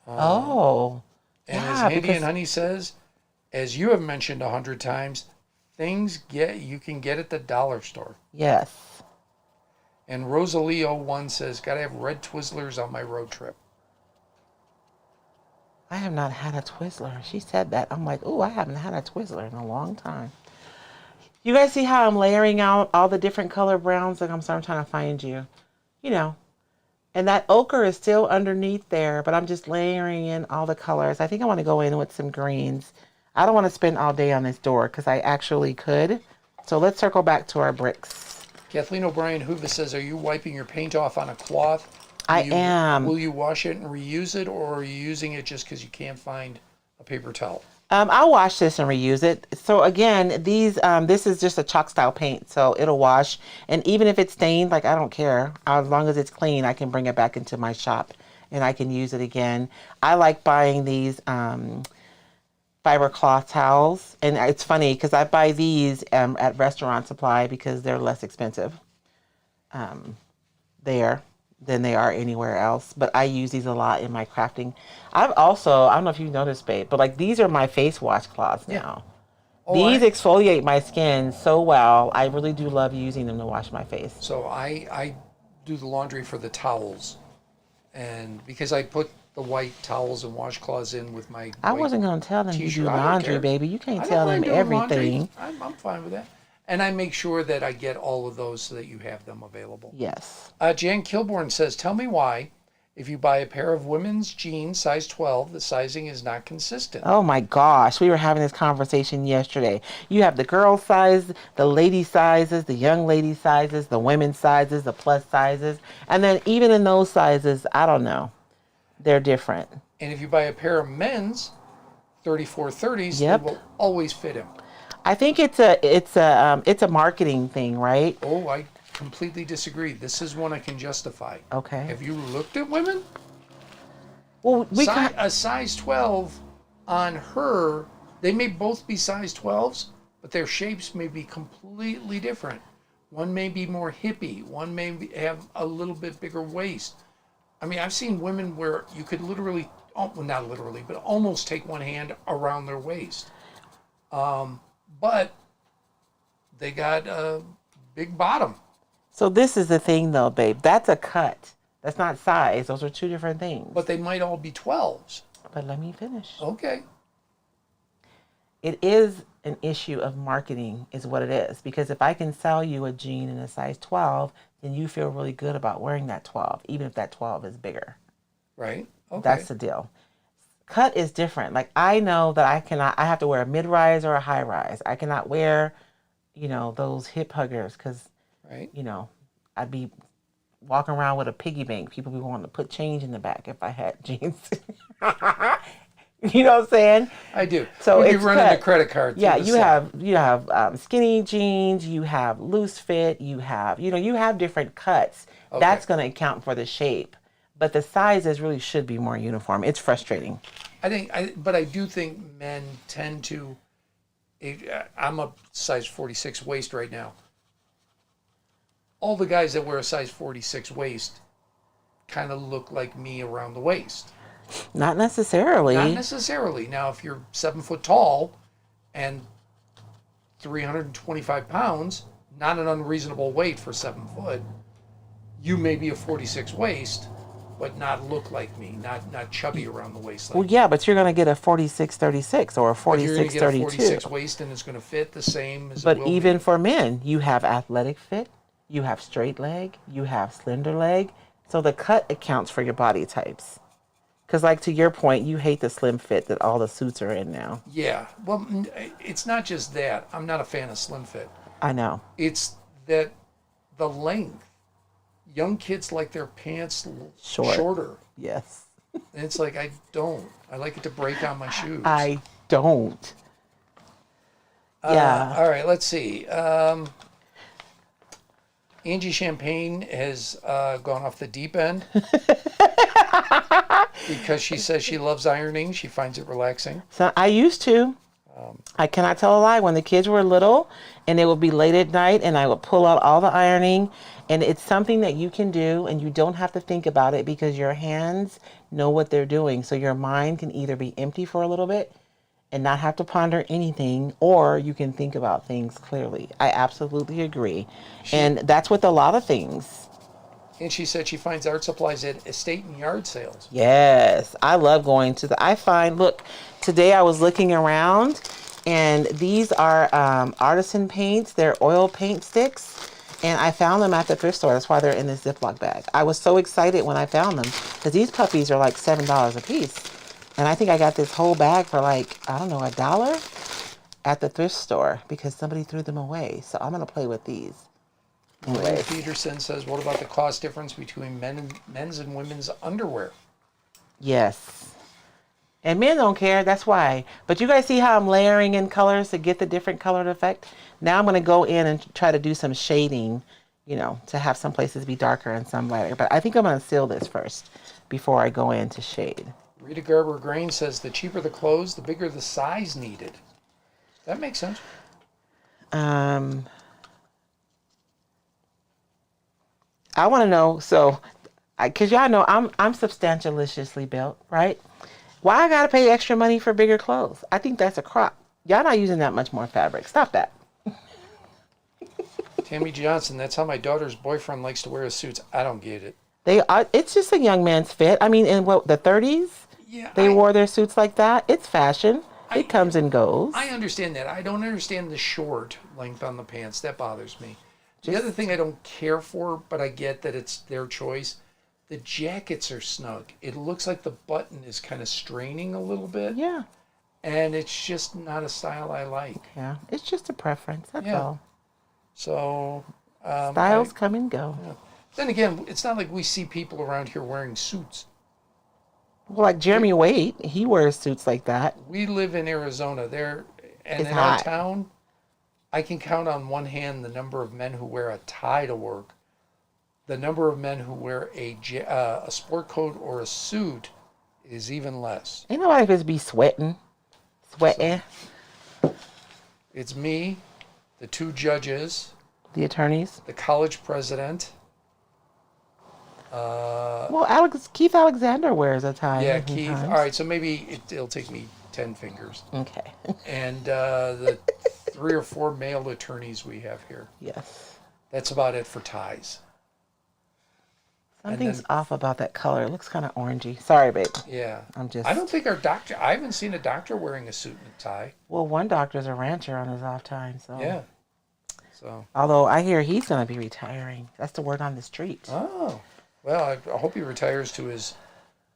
Speaker 1: Oh.
Speaker 2: And as
Speaker 1: Yeah,
Speaker 2: Handy
Speaker 1: because
Speaker 2: and Honey says, as you have mentioned 100 times, you can get at the dollar store.
Speaker 1: yes.
Speaker 2: And Rosalio1 says, gotta have red Twizzlers on my road trip.
Speaker 1: I have not had a Twizzler. She said that. I'm like, ooh, I haven't had a Twizzler in a long time. You guys see how I'm layering out all the different color browns? Like I'm trying to find you. You know. And that ochre is still underneath there, but I'm just layering in all the colors. I think I want to go in with some greens. I don't want to spend all day on this door because I actually could. So let's circle back to our bricks.
Speaker 2: Kathleen O'Brien Hoover says, are you wiping your paint off on a cloth?
Speaker 1: I am.
Speaker 2: Will you wash it and reuse it, or are you using it just because you can't find a paper towel?
Speaker 1: I'll wash this and reuse it. So again, this is just a chalk style paint, so it'll wash. And even if it's stained, like I don't care. As long as it's clean, I can bring it back into my shop and I can use it again. I like buying these fiber cloth towels. And it's funny because I buy these at Restaurant Supply because they're less expensive there than they are anywhere else. But I use these a lot in my crafting. I've also, I don't know if you've noticed, babe, but like these are my face wash cloths now.
Speaker 2: Oh,
Speaker 1: These exfoliate my skin so well. I really do love using them to wash my face.
Speaker 2: So I do the laundry for the towels. And because I put the white towels and washcloths in with my
Speaker 1: I wasn't going to tell them you
Speaker 2: t-shirt.
Speaker 1: do
Speaker 2: I don't
Speaker 1: laundry,
Speaker 2: care.
Speaker 1: baby. You can't
Speaker 2: I
Speaker 1: tell
Speaker 2: don't
Speaker 1: them
Speaker 2: mind doing laundry.
Speaker 1: everything.
Speaker 2: I'm fine with that. And I make sure that I get all of those so that you have them available.
Speaker 1: Yes.
Speaker 2: Jan Kilborn says, tell me why, if you buy a pair of women's jeans size 12, the sizing is not consistent.
Speaker 1: Oh my gosh, we were having this conversation yesterday. You have the girl size, the lady sizes, the young lady sizes, the women's sizes, the plus sizes. And then even in those sizes, I don't know. They're different.
Speaker 2: And if you buy a pair of men's 3430s,
Speaker 1: Yep.
Speaker 2: they will always fit him.
Speaker 1: I think it's a marketing thing, right?
Speaker 2: Oh, I completely disagree. This is one I can justify.
Speaker 1: Okay.
Speaker 2: Have you looked at women?
Speaker 1: Well,
Speaker 2: A size 12 on her, they may both be size 12s, but their shapes may be completely different. One may be more hippie. One may have a little bit bigger waist. I mean, I've seen women where you could literally, well, not literally, but almost take one hand around their waist. But they got a big bottom.
Speaker 1: So this is the thing though, babe. That's a cut. That's not size. Those are two different things.
Speaker 2: But they might all be 12s.
Speaker 1: But let me finish.
Speaker 2: Okay.
Speaker 1: It is an issue of marketing is what it is. Because if I can sell you a jean in a size 12, then you feel really good about wearing that 12, even if that 12 is bigger.
Speaker 2: Right. Okay.
Speaker 1: That's the deal. Cut is different. Like I know that I have to wear a mid-rise or a high-rise. I cannot wear, those hip huggers because,
Speaker 2: right.
Speaker 1: I'd be walking around with a piggy bank. People be wanting to put change in the back if I had jeans. You know what I'm saying?
Speaker 2: I do.
Speaker 1: So
Speaker 2: you're
Speaker 1: it's
Speaker 2: running
Speaker 1: cut.
Speaker 2: the credit card.
Speaker 1: Yeah, you have skinny jeans, you have loose fit, you have different cuts.
Speaker 2: Okay.
Speaker 1: That's going to account for the shape. But the sizes really should be more uniform. It's frustrating.
Speaker 2: But I do think men tend to. I'm a size 46 waist right now. All the guys that wear a size 46 waist kind of look like me around the waist.
Speaker 1: Not necessarily.
Speaker 2: Not necessarily. Now, if you're 7 foot tall and 325 pounds, not an unreasonable weight for 7 foot, you may be a 46 waist, but not look like me, not chubby around the waist.
Speaker 1: Well, yeah, but you're going to get a 46-36 or a 46-32.
Speaker 2: You're going to get a 46 waist and it's going to fit the same as
Speaker 1: But
Speaker 2: it will
Speaker 1: even
Speaker 2: be.
Speaker 1: for men, you have athletic fit, you have straight leg, you have slender leg. So the cut accounts for your body types. Because like to your point, you hate the slim fit that all the suits are in now.
Speaker 2: Yeah. Well, it's not just that. I'm not a fan of slim fit.
Speaker 1: I know.
Speaker 2: It's that the length. Young kids like their pants shorter.
Speaker 1: Yes.
Speaker 2: And it's like, I don't. I like it to break on my shoes.
Speaker 1: I don't. Yeah.
Speaker 2: All right, let's see. Angie Champagne has gone off the deep end because she says she loves ironing. She finds it relaxing.
Speaker 1: So I used to. I cannot tell a lie. When the kids were little and it would be late at night and I would pull out all the ironing, and it's something that you can do and you don't have to think about it because your hands know what they're doing. So your mind can either be empty for a little bit and not have to ponder anything, or you can think about things clearly. I absolutely agree. And that's with a lot of things.
Speaker 2: And she said she finds art supplies at estate and yard sales.
Speaker 1: Yes, I love going to I find, look, today I was looking around and these are artisan paints. They're oil paint sticks. And I found them at the thrift store. That's why they're in this Ziploc bag. I was so excited when I found them because these puppies are like $7 a piece. And I think I got this whole bag for like, I don't know, $1 at the thrift store because somebody threw them away. So I'm going to play with these.
Speaker 2: Elaine Peterson says, what about the cost difference between men's and women's underwear?
Speaker 1: Yes. And men don't care. That's why. But you guys see how I'm layering in colors to get the different colored effect? Now I'm going to go in and try to do some shading, you know, to have some places be darker and some lighter. But I think I'm going to seal this first before I go into shade.
Speaker 2: Rita Garber Grain says, the cheaper the clothes, the bigger the size needed. That makes sense.
Speaker 1: I want to know, so, because y'all know I'm substantialishly built, right? Why I got to pay extra money for bigger clothes? I think that's a crop. Y'all not using that much more fabric. Stop that.
Speaker 2: Tammy Johnson, that's how my daughter's boyfriend likes to wear his suits. I don't get it.
Speaker 1: It's just a young man's fit. I mean, in what, the 30s?
Speaker 2: Yeah,
Speaker 1: They wore their suits like that. It's fashion. It comes and goes.
Speaker 2: I understand that. I don't understand the short length on the pants. That bothers me. The other thing I don't care for, but I get that it's their choice, the jackets are snug. It looks like the button is kind of straining a little bit.
Speaker 1: Yeah.
Speaker 2: And it's just not a style I like.
Speaker 1: Yeah. It's just a preference. That's all.
Speaker 2: So.
Speaker 1: Styles come and go.
Speaker 2: Yeah. Then again, it's not like we see people around here wearing suits.
Speaker 1: Well, like Jeremy Wade, he wears suits like that.
Speaker 2: We live in Arizona. And
Speaker 1: It's
Speaker 2: in
Speaker 1: hot.
Speaker 2: our town, I can count on one hand the number of men who wear a tie to work. The number of men who wear a sport coat or a suit is even less.
Speaker 1: Ain't nobody supposed to be sweating.
Speaker 2: It's me, the two judges,
Speaker 1: The attorneys.
Speaker 2: the college president.
Speaker 1: Well, Keith Alexander wears a tie.
Speaker 2: Yeah, Keith.
Speaker 1: sometimes.
Speaker 2: All right, so maybe it'll take me 10 fingers.
Speaker 1: Okay.
Speaker 2: And the 3 or 4 male attorneys we have here.
Speaker 1: Yes.
Speaker 2: That's about it for ties.
Speaker 1: Something's off about that color. It looks kind of orangey. Sorry, babe.
Speaker 2: Yeah.
Speaker 1: I
Speaker 2: don't think our doctor, I haven't seen a doctor wearing a suit and a tie.
Speaker 1: Well, one doctor's a rancher on his off time, so.
Speaker 2: Yeah. So.
Speaker 1: Although I hear he's going to be retiring. That's the word on the street.
Speaker 2: Oh. Well, I hope he retires to his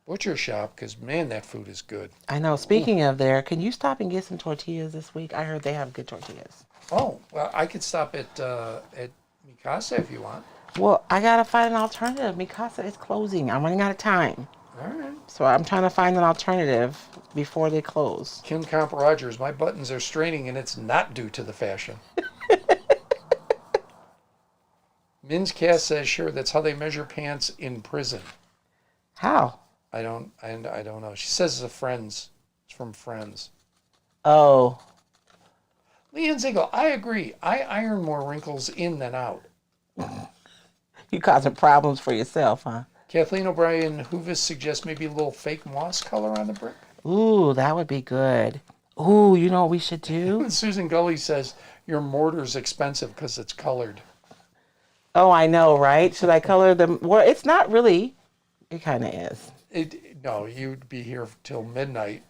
Speaker 2: butcher shop because, man, that food is good.
Speaker 1: I know. Speaking of there, can you stop and get some tortillas this week? I heard they have good tortillas.
Speaker 2: Oh, well, I could stop at Mikasa if you want.
Speaker 1: Well, I got to find an alternative. Mikasa is closing. I'm running out of time.
Speaker 2: All right.
Speaker 1: So I'm trying to find an alternative before they close.
Speaker 2: Kim Comp Rogers, my buttons are straining and it's not due to the fashion. Min's Cast says, sure, that's how they measure pants in prison.
Speaker 1: How?
Speaker 2: I don't know. She says it's Friends. It's from Friends.
Speaker 1: Oh.
Speaker 2: Leanne Ziegel, I agree. I iron more wrinkles in than out.
Speaker 1: You causing problems for yourself, huh?
Speaker 2: Kathleen O'Brien Hoovis suggests maybe a little fake moss color on the brick.
Speaker 1: Ooh, that would be good. Ooh, you know what we should do?
Speaker 2: And Susan Gully says, your mortar's expensive because it's colored.
Speaker 1: Oh, I know, right? Should I color them? Well, it's not really. It kind of is.
Speaker 2: No, you'd be here till midnight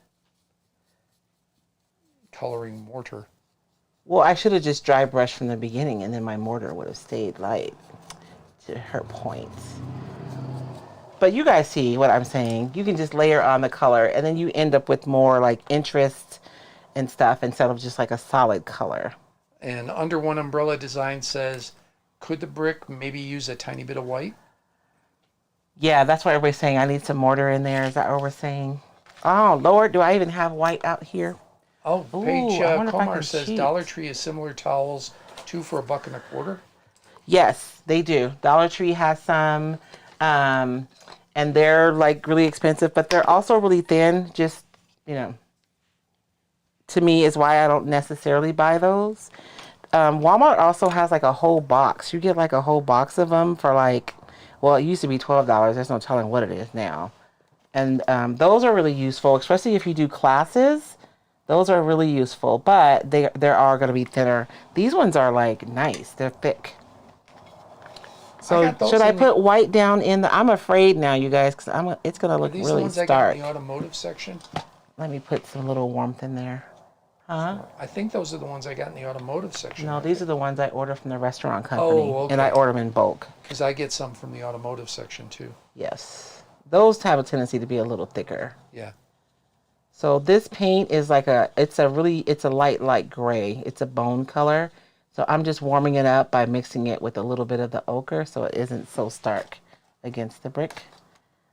Speaker 2: coloring mortar.
Speaker 1: Well, I should have just dry brushed from the beginning, and then my mortar would have stayed light to her point. But you guys see what I'm saying. You can just layer on the color, and then you end up with more like interest and stuff instead of just like a solid color.
Speaker 2: And Under One Umbrella Design says, could the brick maybe use a tiny bit of white?
Speaker 1: Yeah, that's what everybody's saying. I need some mortar in there. Is that what we're saying? Oh, Lord, do I even have white out here?
Speaker 2: Oh, Paige
Speaker 1: I wonder if I
Speaker 2: Komar
Speaker 1: can
Speaker 2: says
Speaker 1: cheat.
Speaker 2: Dollar Tree has similar towels, 2 for $1.25.
Speaker 1: Yes, they do. Dollar Tree has some, and they're like really expensive, but they're also really thin. Just, to me is why I don't necessarily buy those. Walmart also has like a whole box. You get like a whole box of them for like, well, it used to be $12. There's no telling what it is now. And those are really useful, especially if you do classes. Those are really useful, but there are going to be thinner. These ones are like nice. They're thick. So should I put white down in the? I'm afraid now, you guys, because it's going to look really stark. Are these the ones I got in the
Speaker 2: automotive section?
Speaker 1: Let me put some little warmth in there. Huh?
Speaker 2: I think those are the ones I got in the automotive section.
Speaker 1: No, these are the ones I order from the restaurant company. Oh, okay. And I order them in bulk.
Speaker 2: Because I get some from the automotive section too.
Speaker 1: Yes. Those have a tendency to be a little thicker.
Speaker 2: Yeah.
Speaker 1: So this paint is like it's a light gray. It's a bone color. So I'm just warming it up by mixing it with a little bit of the ochre so it isn't so stark against the brick.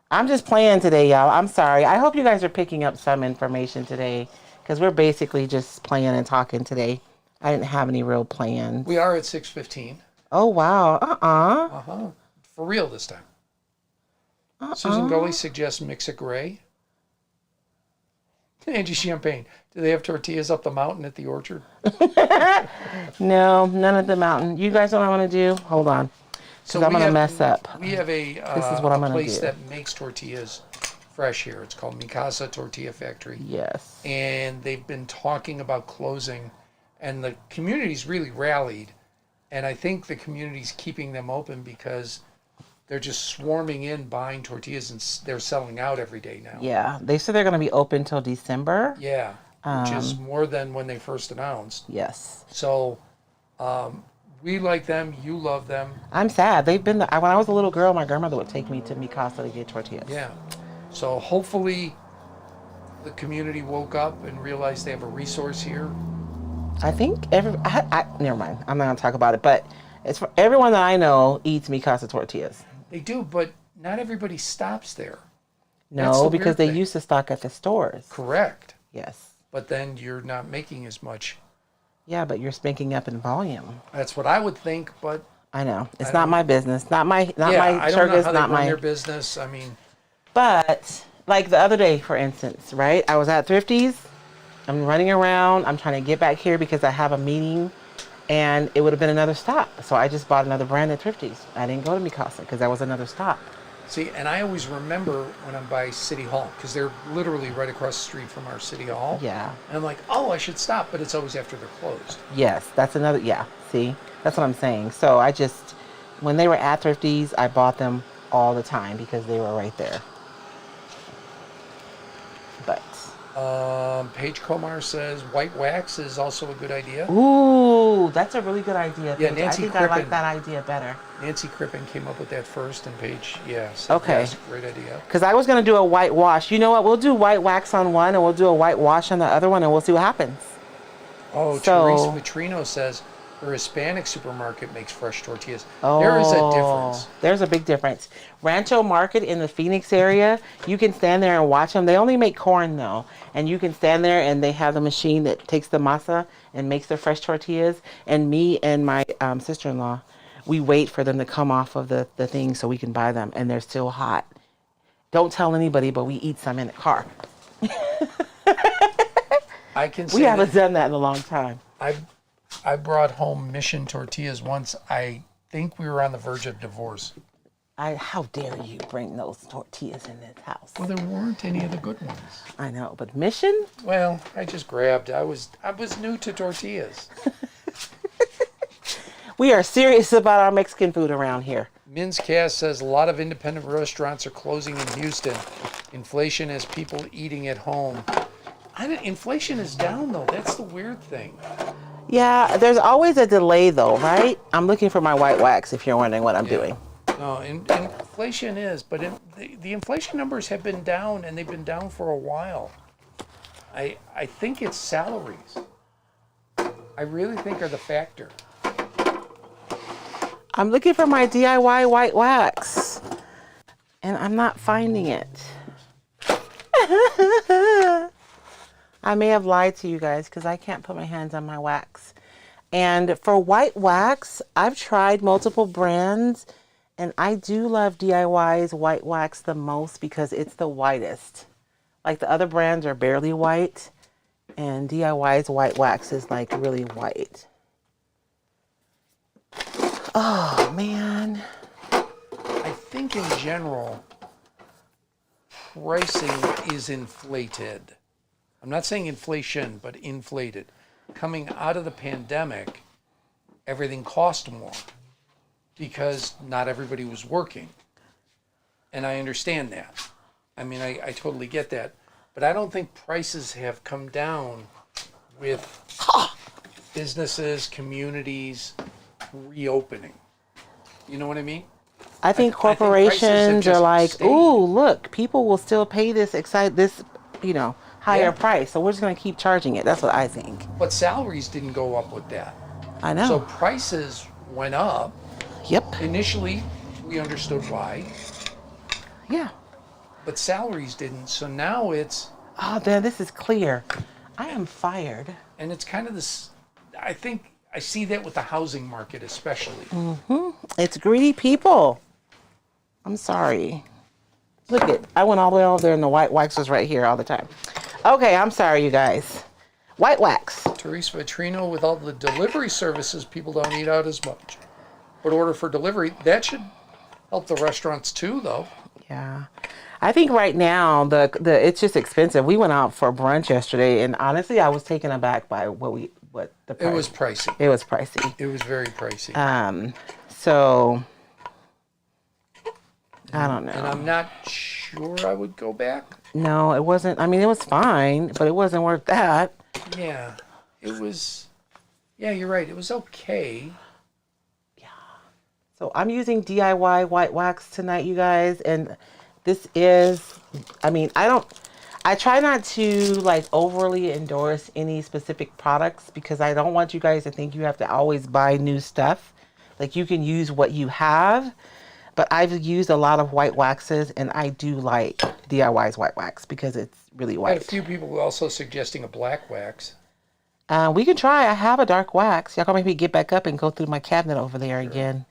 Speaker 1: I'm just playing today, y'all. I'm sorry. I hope you guys are picking up some information today because we're basically just playing and talking today. I didn't have any real plans.
Speaker 2: We are at 6:15.
Speaker 1: Oh, wow.
Speaker 2: For real this time. Susan Gully suggests mix a gray. Angie Champagne, do they have tortillas up the mountain at the orchard?
Speaker 1: No, none at the mountain. You guys know what I'm going to do? Hold on. So I'm going to mess up.
Speaker 2: We have a place that makes tortillas fresh here. It's called Mikasa Tortilla Factory.
Speaker 1: Yes.
Speaker 2: And they've been talking about closing, and the community's really rallied. And I think the community's keeping them open because they're just swarming in buying tortillas, and they're selling out every day now.
Speaker 1: Yeah, they said they're going to be open till December.
Speaker 2: Yeah, which is more than when they first announced.
Speaker 1: Yes.
Speaker 2: So we like them. You love them.
Speaker 1: I'm sad. They've been, when I was a little girl, my grandmother would take me to Mikasa to get tortillas.
Speaker 2: Yeah. So hopefully the community woke up and realized they have a resource here.
Speaker 1: I think never mind. I'm not going to talk about it, but it's for everyone that I know eats Mikasa tortillas.
Speaker 2: They do, but not everybody stops there.
Speaker 1: No, because they used to stock at the stores.
Speaker 2: Correct.
Speaker 1: Yes.
Speaker 2: But then you're not making as much.
Speaker 1: Yeah, but you're spanking up in volume.
Speaker 2: That's what I would think, but
Speaker 1: I know. It's not my business. Not my
Speaker 2: I don't know how they
Speaker 1: run
Speaker 2: their business. I mean,
Speaker 1: but like the other day, for instance, right? I was at Thrifty's. I'm running around. I'm trying to get back here because I have a meeting. And it would have been another stop. So I just bought another brand at Thrifty's. I didn't go to Mikasa because that was another stop.
Speaker 2: See, and I always remember when I'm by City Hall, because they're literally right across the street from our City Hall.
Speaker 1: Yeah.
Speaker 2: And I'm like, oh, I should stop, but it's always after they're closed.
Speaker 1: Yes, that's another, yeah, see? That's what I'm saying. So when they were at Thrifty's, I bought them all the time because they were right there. But.
Speaker 2: Paige Komar says white wax is also a good idea.
Speaker 1: Ooh, that's a really good idea.
Speaker 2: Yeah, Nancy
Speaker 1: I like that idea better.
Speaker 2: Nancy Crippen came up with that first, and Paige,
Speaker 1: okay.
Speaker 2: Yes, great idea.
Speaker 1: Because I was going to do a white wash. You know what? We'll do white wax on one, and we'll do a white wash on the other one, and we'll see what happens.
Speaker 2: Oh, Teresa Vitrino says her Hispanic supermarket makes fresh tortillas. There is a difference.
Speaker 1: There's a big difference. Rancho Market in the Phoenix area, you can stand there and watch them. They only make corn, though. And you can stand there, and they have the machine that takes the masa and makes the fresh tortillas. And me and my sister-in-law, we wait for them to come off of the thing so we can buy them. And they're still hot. Don't tell anybody, but we eat some in the car. We haven't done that in a long time.
Speaker 2: I brought home Mission tortillas once. I think we were on the verge of divorce.
Speaker 1: How dare you bring those tortillas in this house?
Speaker 2: Well, there weren't any of the good ones.
Speaker 1: I know, but Mission?
Speaker 2: Well, I just grabbed. I was new to tortillas.
Speaker 1: We are serious about our Mexican food around here.
Speaker 2: Min's Cast says a lot of independent restaurants are closing in Houston. Inflation has people eating at home. Inflation is down, though. That's the weird thing.
Speaker 1: Yeah, there's always a delay, though, right? I'm looking for my white wax, if you're wondering what I'm doing.
Speaker 2: No, inflation is, but the inflation numbers have been down, and they've been down for a while. I think it's salaries. I really think are the factor.
Speaker 1: I'm looking for my DIY white wax, and I'm not finding it. I may have lied to you guys because I can't put my hands on my wax. And for white wax, I've tried multiple brands, and I do love DIY's white wax the most because it's the whitest. Like the other brands are barely white, And DIY's white wax is like really white. Oh, man.
Speaker 2: I think in general, pricing is inflated. I'm not saying inflation, but inflated. Coming out of the pandemic, everything cost more because not everybody was working. And I understand that. I mean, I totally get that. But I don't think prices have come down with businesses, communities reopening. You know what I mean?
Speaker 1: I think
Speaker 2: I think prices have
Speaker 1: corporations are
Speaker 2: just
Speaker 1: like,
Speaker 2: stayed.
Speaker 1: ooh, look, people will still pay this higher
Speaker 2: Yeah.
Speaker 1: price. So we're just going to keep charging it. That's what I think.
Speaker 2: But salaries didn't go up with that.
Speaker 1: I
Speaker 2: So
Speaker 1: know.
Speaker 2: prices went up.
Speaker 1: Yep.
Speaker 2: Initially, we understood why,
Speaker 1: Yeah.
Speaker 2: but salaries didn't. So now it's,
Speaker 1: Oh, man, this is clear. I am fired.
Speaker 2: and it's kind of this, I think I see that with the housing market especially.
Speaker 1: It's greedy people. I'm sorry. Look it. I went all the way over there and the white wax was right here all the time. Okay, I'm sorry, you guys. White wax.
Speaker 2: Teresa Vitrino, with all the delivery services, people don't eat out as much. But order for delivery, that should help the restaurants too, though.
Speaker 1: Yeah. I think right now the it's just expensive. We went out for brunch yesterday and honestly I was taken aback by what the price.
Speaker 2: It was pricey.
Speaker 1: It was pricey.
Speaker 2: It was very pricey.
Speaker 1: So I don't know.
Speaker 2: And I'm not sure I would go back.
Speaker 1: No, it wasn't. I mean, it was fine, but it wasn't worth that.
Speaker 2: Yeah, it was. Yeah, you're right. It was okay.
Speaker 1: So I'm using DIY white wax tonight, you guys, and this is, I mean, I try not to like overly endorse any specific products because I don't want you guys to think you have to always buy new stuff. Like you can use what you have, but I've used a lot of white waxes and I do like DIY's white wax because it's really
Speaker 2: I had a
Speaker 1: white.
Speaker 2: few people also suggesting a black wax.
Speaker 1: We can try. I have a dark wax. Y'all can maybe get back up and go through my cabinet over there again.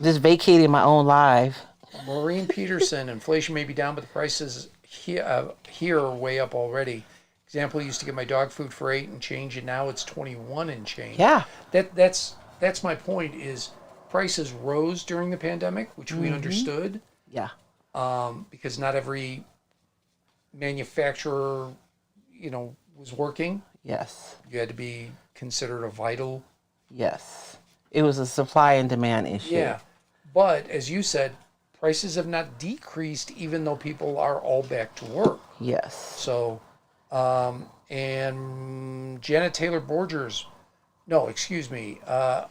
Speaker 1: Just vacating my own life.
Speaker 2: Maureen Peterson, inflation may be down, but the prices here are way up already. Example, I used to get my dog food for 8 and change, and now it's 21 and change.
Speaker 1: Yeah.
Speaker 2: That's my point. Is prices rose during the pandemic, which we understood,
Speaker 1: Yeah.
Speaker 2: because not every manufacturer, was working.
Speaker 1: Yes.
Speaker 2: You had to be considered a vital.
Speaker 1: Yes. It was a supply and demand issue.
Speaker 2: Yeah. But as you said, prices have not decreased even though people are all back to work.
Speaker 1: Yes.
Speaker 2: So, and Janet Taylor Borgers, no, excuse me,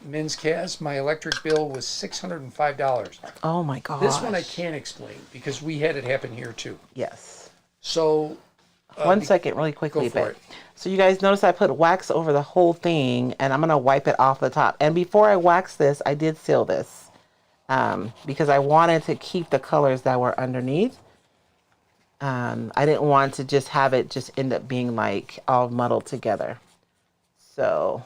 Speaker 2: Men's Cas, my electric bill was $605.
Speaker 1: Oh my God.
Speaker 2: This one I can't explain because we had it happen here too.
Speaker 1: Yes.
Speaker 2: So,
Speaker 1: One second, really quickly.
Speaker 2: go for it.
Speaker 1: So you guys notice I put wax over the whole thing and I'm going to wipe it off the top. And before I wax this, I did seal this because I wanted to keep the colors that were underneath. I didn't want to just have it just end up being like all muddled together. So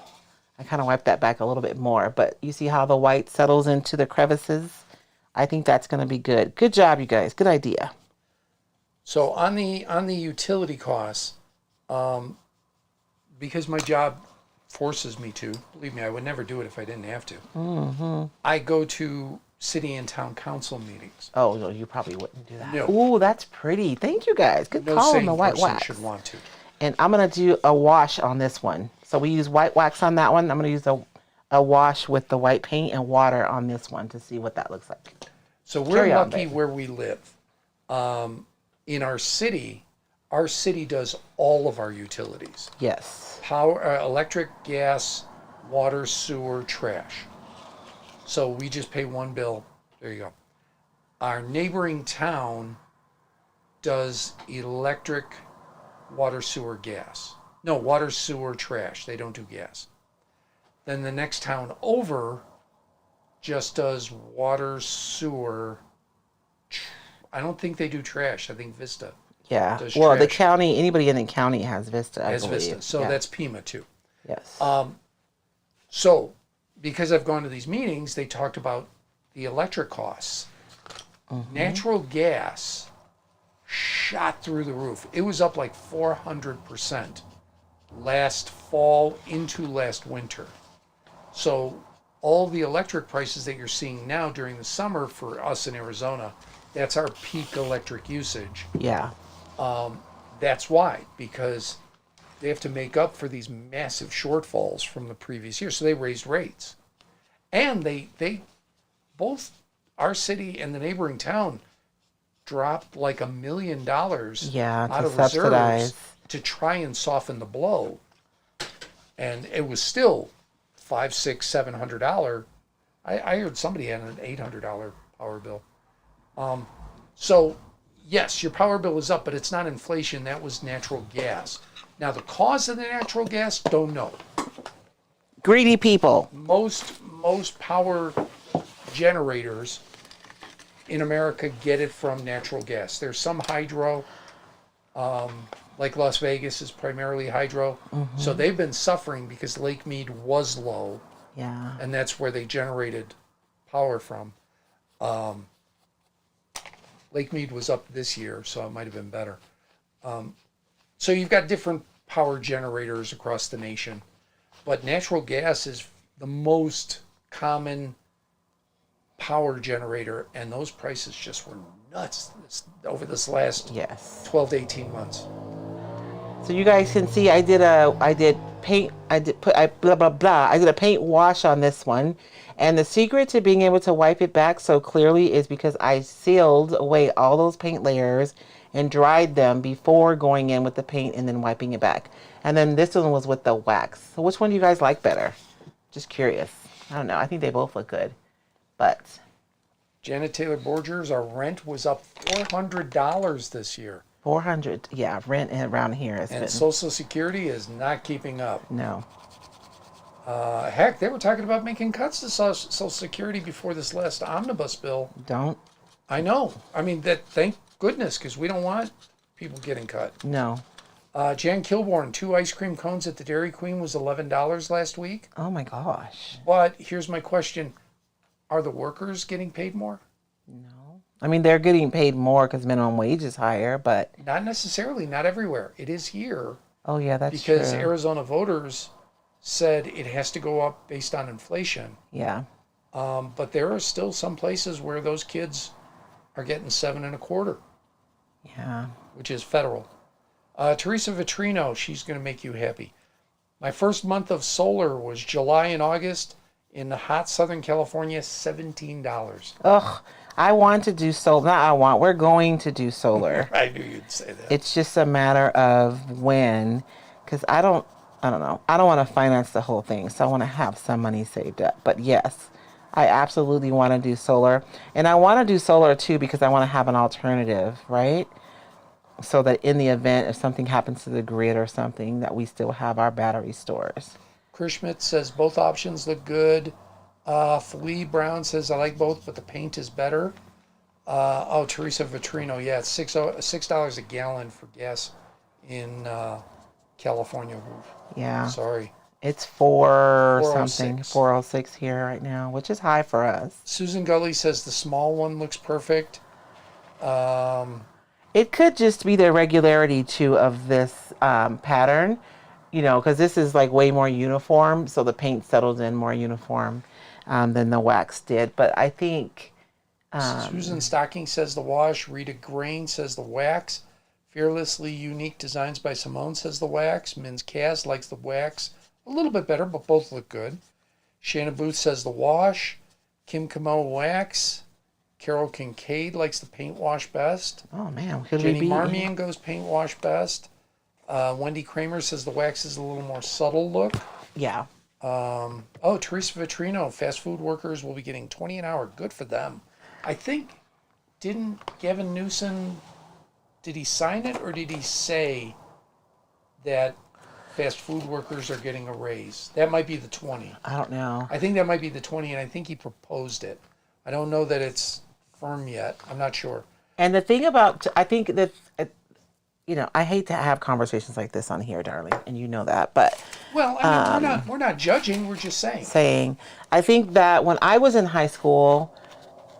Speaker 1: I kind of wiped that back a little bit more. But you see how the white settles into the crevices? I think that's going to be good. Good job, you guys. Good idea.
Speaker 2: So on the utility costs, because my job forces me to, believe me, I would never do it if I didn't have to. I go to city and town council meetings.
Speaker 1: Oh, no, you probably wouldn't do that.
Speaker 2: No.
Speaker 1: Ooh, that's pretty. Thank you guys. Good
Speaker 2: No
Speaker 1: call on
Speaker 2: sane
Speaker 1: the white
Speaker 2: person
Speaker 1: wax.
Speaker 2: should want to.
Speaker 1: And I'm going to do a wash on this one. So we use white wax on that one. I'm going to use a wash with the white paint and water on this one to see what that looks like.
Speaker 2: So we're
Speaker 1: Carry on,
Speaker 2: lucky
Speaker 1: babe.
Speaker 2: where we live. In our city does all of our utilities.
Speaker 1: Yes.
Speaker 2: Power, electric, gas, water, sewer, trash. So we just pay one bill. There you go. Our neighboring town does electric, water, sewer, gas. No, water, sewer, trash. They don't do gas. Then the next town over just does water, sewer. I don't think they do trash. I think Vista
Speaker 1: Yeah.
Speaker 2: does
Speaker 1: Well, the
Speaker 2: trash.
Speaker 1: county, anybody in the county has Vista, I
Speaker 2: has
Speaker 1: believe.
Speaker 2: Vista. So
Speaker 1: Yeah.
Speaker 2: that's Pima too.
Speaker 1: Yes.
Speaker 2: So because I've gone to these meetings, they talked about the electric costs. Natural gas shot through the roof. It was up like 400% last fall into last winter. So all the electric prices that you're seeing now during the summer for us in Arizona, that's our peak electric usage.
Speaker 1: Yeah.
Speaker 2: That's why, because they have to make up for these massive shortfalls from the previous year. So they raised rates. And they both, our city and the neighboring town, dropped like $1 million
Speaker 1: Yeah,
Speaker 2: out
Speaker 1: to
Speaker 2: of
Speaker 1: subsidize.
Speaker 2: reserves to try and soften the blow. And it was still $500, $600, $700. I heard somebody had an $800 power bill. So yes, your power bill is up, but it's not inflation. That was natural gas. Now the cause of the natural gas, don't know.
Speaker 1: Greedy people.
Speaker 2: Most power generators in America get it from natural gas. There's some hydro, like Las Vegas is primarily hydro.
Speaker 1: Mm-hmm.
Speaker 2: So they've been suffering because Lake Mead was low,
Speaker 1: Yeah.
Speaker 2: and that's where they generated power from. Lake Mead was up this year, so it might have been better. So you've got different power generators across the nation, but natural gas is the most common power generator, and those prices just were nuts over this last
Speaker 1: Yes.
Speaker 2: 12 to 18 months.
Speaker 1: So you guys can see I did paint, I did a paint wash on this one. And the secret to being able to wipe it back so clearly is because I sealed away all those paint layers and dried them before going in with the paint and then wiping it back. And then this one was with the wax. So which one do you guys like better? Just curious. I don't know. I think they both look good. But
Speaker 2: Janet Taylor Borgers, our rent was up $400 this year.
Speaker 1: 400, yeah, rent around here is
Speaker 2: And Social Security is not keeping up.
Speaker 1: no.
Speaker 2: Heck, they were talking about making cuts to Social Security before this last omnibus bill.
Speaker 1: Don't.
Speaker 2: I know. I mean, thank goodness, because we don't want people getting cut.
Speaker 1: No.
Speaker 2: Jan Kilborn, 2 ice cream cones at the Dairy Queen was $11 last week.
Speaker 1: Oh my gosh.
Speaker 2: But here's my question. Are the workers getting paid more?
Speaker 1: No. I mean, they're getting paid more because minimum wage is higher, but.
Speaker 2: Not necessarily. Not everywhere. It is here.
Speaker 1: Oh yeah, that's
Speaker 2: because
Speaker 1: true.
Speaker 2: Arizona voters said it has to go up based on inflation.
Speaker 1: Yeah.
Speaker 2: But there are still some places where those kids are getting 7.25,
Speaker 1: Yeah.
Speaker 2: which is federal. Teresa Vitrino, she's going to make you happy. My first month of solar was July and August in the hot Southern California, $17.
Speaker 1: Ugh. I want to do solar. Not I want. We're going to do solar.
Speaker 2: I knew you'd say that.
Speaker 1: It's just a matter of when, because I don't know. I don't want to finance the whole thing, so I want to have some money saved up. But yes, I absolutely want to do solar. And I want to do solar too because I want to have an alternative, right? So that in the event if something happens to the grid or something, that we still have our battery stores.
Speaker 2: Chris Schmidt says both options look good. Flea Brown says I like both, but the paint is better. Teresa Vitrino, yeah, it's $6 a gallon for gas in California.
Speaker 1: Yeah.
Speaker 2: Sorry.
Speaker 1: It's 4 something,
Speaker 2: 406.
Speaker 1: 406 here right now, which is high for us.
Speaker 2: Susan Gully says the small one looks perfect.
Speaker 1: It could just be the regularity too of this pattern, because this is like way more uniform, so the paint settled in more uniform than the wax did. But I think
Speaker 2: Susan Stocking says the wash. Rita Grain says the wax. Fearlessly Unique Designs by Simone says the wax. Min's Cast likes the wax a little bit better, but both look good. Shannon Booth says the wash. Kim Camo wax. Carol Kincaid likes the paint wash best.
Speaker 1: oh man, could
Speaker 2: Jenny
Speaker 1: we be?
Speaker 2: Marmion goes paint wash best. Wendy Kramer says the wax is a little more subtle look.
Speaker 1: Yeah.
Speaker 2: Teresa Vitrino, fast food workers will be getting $20 an hour. Good for them. I think, didn't Gavin Newsom, did he sign it or did he say that fast food workers are getting a raise? That might be the 20.
Speaker 1: I don't know.
Speaker 2: I think that might be the 20, and I think he proposed it. I don't know that it's firm yet. I'm not sure.
Speaker 1: And the thing about, I think that, I hate to have conversations like this on here, darling, and you know that, but
Speaker 2: Well, I mean, we're not judging. We're just saying.
Speaker 1: I think that when I was in high school,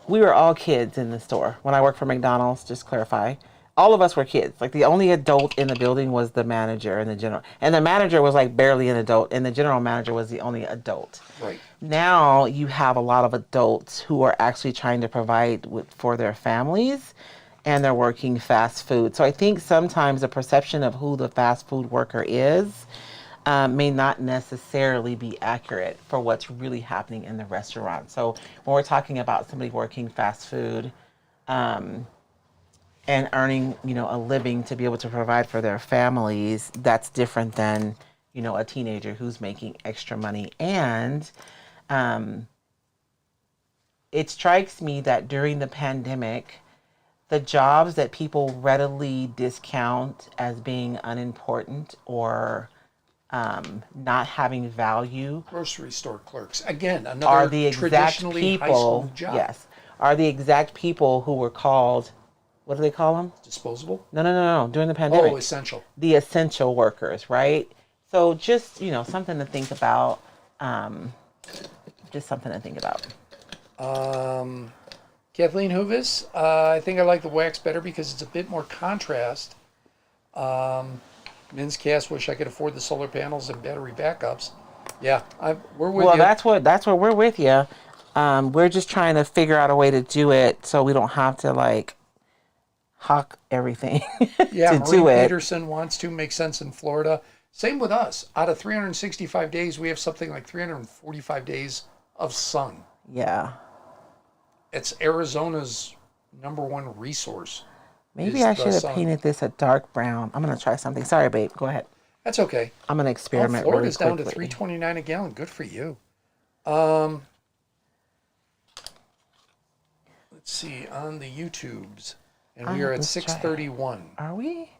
Speaker 1: we were all kids in the store. When I worked for McDonald's, just clarify, all of us were kids. Like the only adult in the building was the manager and the general. And the manager was like barely an adult, and the general manager was the only adult.
Speaker 2: Right.
Speaker 1: Now you have a lot of adults who are actually trying to provide for their families, and they're working fast food. So I think sometimes the perception of who the fast food worker is may not necessarily be accurate for what's really happening in the restaurant. So when we're talking about somebody working fast food and earning, a living to be able to provide for their families, that's different than, a teenager who's making extra money. And it strikes me that during the pandemic, the jobs that people readily discount as being unimportant or not having value,
Speaker 2: grocery store clerks, again,
Speaker 1: are
Speaker 2: another
Speaker 1: the exact
Speaker 2: traditionally high school
Speaker 1: people.
Speaker 2: job.
Speaker 1: Yes, are the exact people who were called. What do they call them?
Speaker 2: Disposable?
Speaker 1: No. During the pandemic,
Speaker 2: Essential.
Speaker 1: The essential workers, right? So just something to think about. Just something to think about.
Speaker 2: Kathleen Hoovis, I think I like the wax better because it's a bit more contrast. Min's Cast, wish I could afford the solar panels and battery backups. Yeah, we're with you.
Speaker 1: Well, that's what we're with you. We're just trying to figure out a way to do it so we don't have to hawk everything
Speaker 2: Yeah,
Speaker 1: to
Speaker 2: Marie
Speaker 1: do it.
Speaker 2: Peterson wants to make sense in Florida. Same with us. Out of 365 days, we have something like 345 days of sun.
Speaker 1: Yeah.
Speaker 2: It's Arizona's #1 resource.
Speaker 1: Maybe I should have painted this a dark brown. I'm going to try something. Sorry, babe. Go ahead.
Speaker 2: That's okay.
Speaker 1: I'm going to experiment
Speaker 2: Florida's
Speaker 1: really
Speaker 2: down
Speaker 1: quickly.
Speaker 2: to $3.29 a gallon. Good for you. Let's see, on the YouTubes. And we are at 6:31.
Speaker 1: Are we?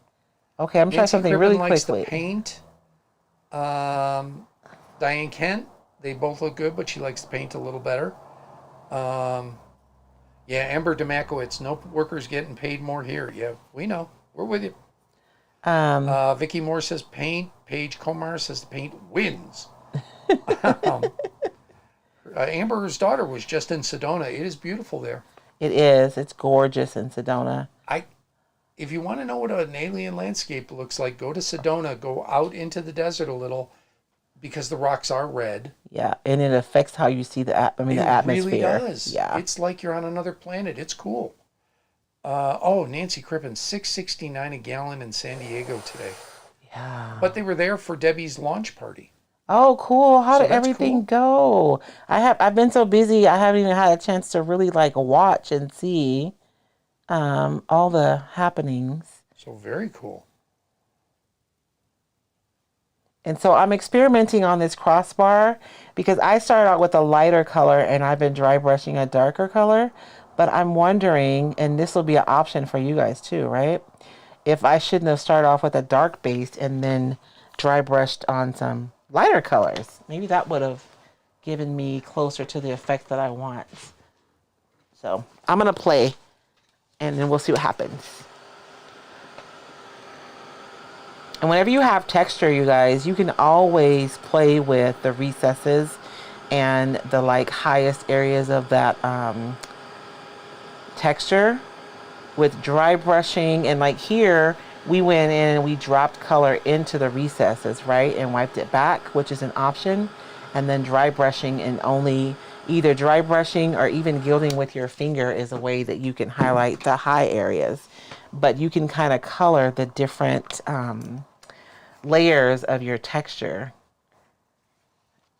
Speaker 1: Okay, I'm trying something really
Speaker 2: likes
Speaker 1: quickly.
Speaker 2: the paint. Diane Kent, they both look good, but she likes the paint a little better. Yeah, Amber Demakowitz, no workers getting paid more here. Yeah, we know. We're with you. Vicky Moore says paint. Paige Comar says the paint wins. Amber's daughter was just in Sedona. It is beautiful there.
Speaker 1: It is. It's gorgeous in Sedona.
Speaker 2: If you want to know what an alien landscape looks like, go to Sedona. Go out into the desert a little because the rocks are red.
Speaker 1: Yeah, and it affects how you see the atmosphere.
Speaker 2: It really does.
Speaker 1: Yeah.
Speaker 2: It's like you're on another planet. It's cool. Nancy Crippen, $6.69 a gallon in San Diego today.
Speaker 1: Yeah.
Speaker 2: But they were there for Debbie's launch party.
Speaker 1: Oh, cool. How did everything go? I've been so busy, I haven't even had a chance to really watch and see all the happenings.
Speaker 2: So very cool.
Speaker 1: And so I'm experimenting on this crossbar because I started out with a lighter color and I've been dry brushing a darker color. But I'm wondering, and this will be an option for you guys too, right? If I shouldn't have started off with a dark base and then dry brushed on some lighter colors. Maybe that would have given me closer to the effect that I want. So I'm going to play and then we'll see what happens. And whenever you have texture, you guys, you can always play with the recesses and the highest areas of that texture with dry brushing. And here we went in and we dropped color into the recesses, right, and wiped it back, which is an option. And then dry brushing, and only either dry brushing or even gilding with your finger is a way that you can highlight the high areas. But you can kind of color the different layers of your texture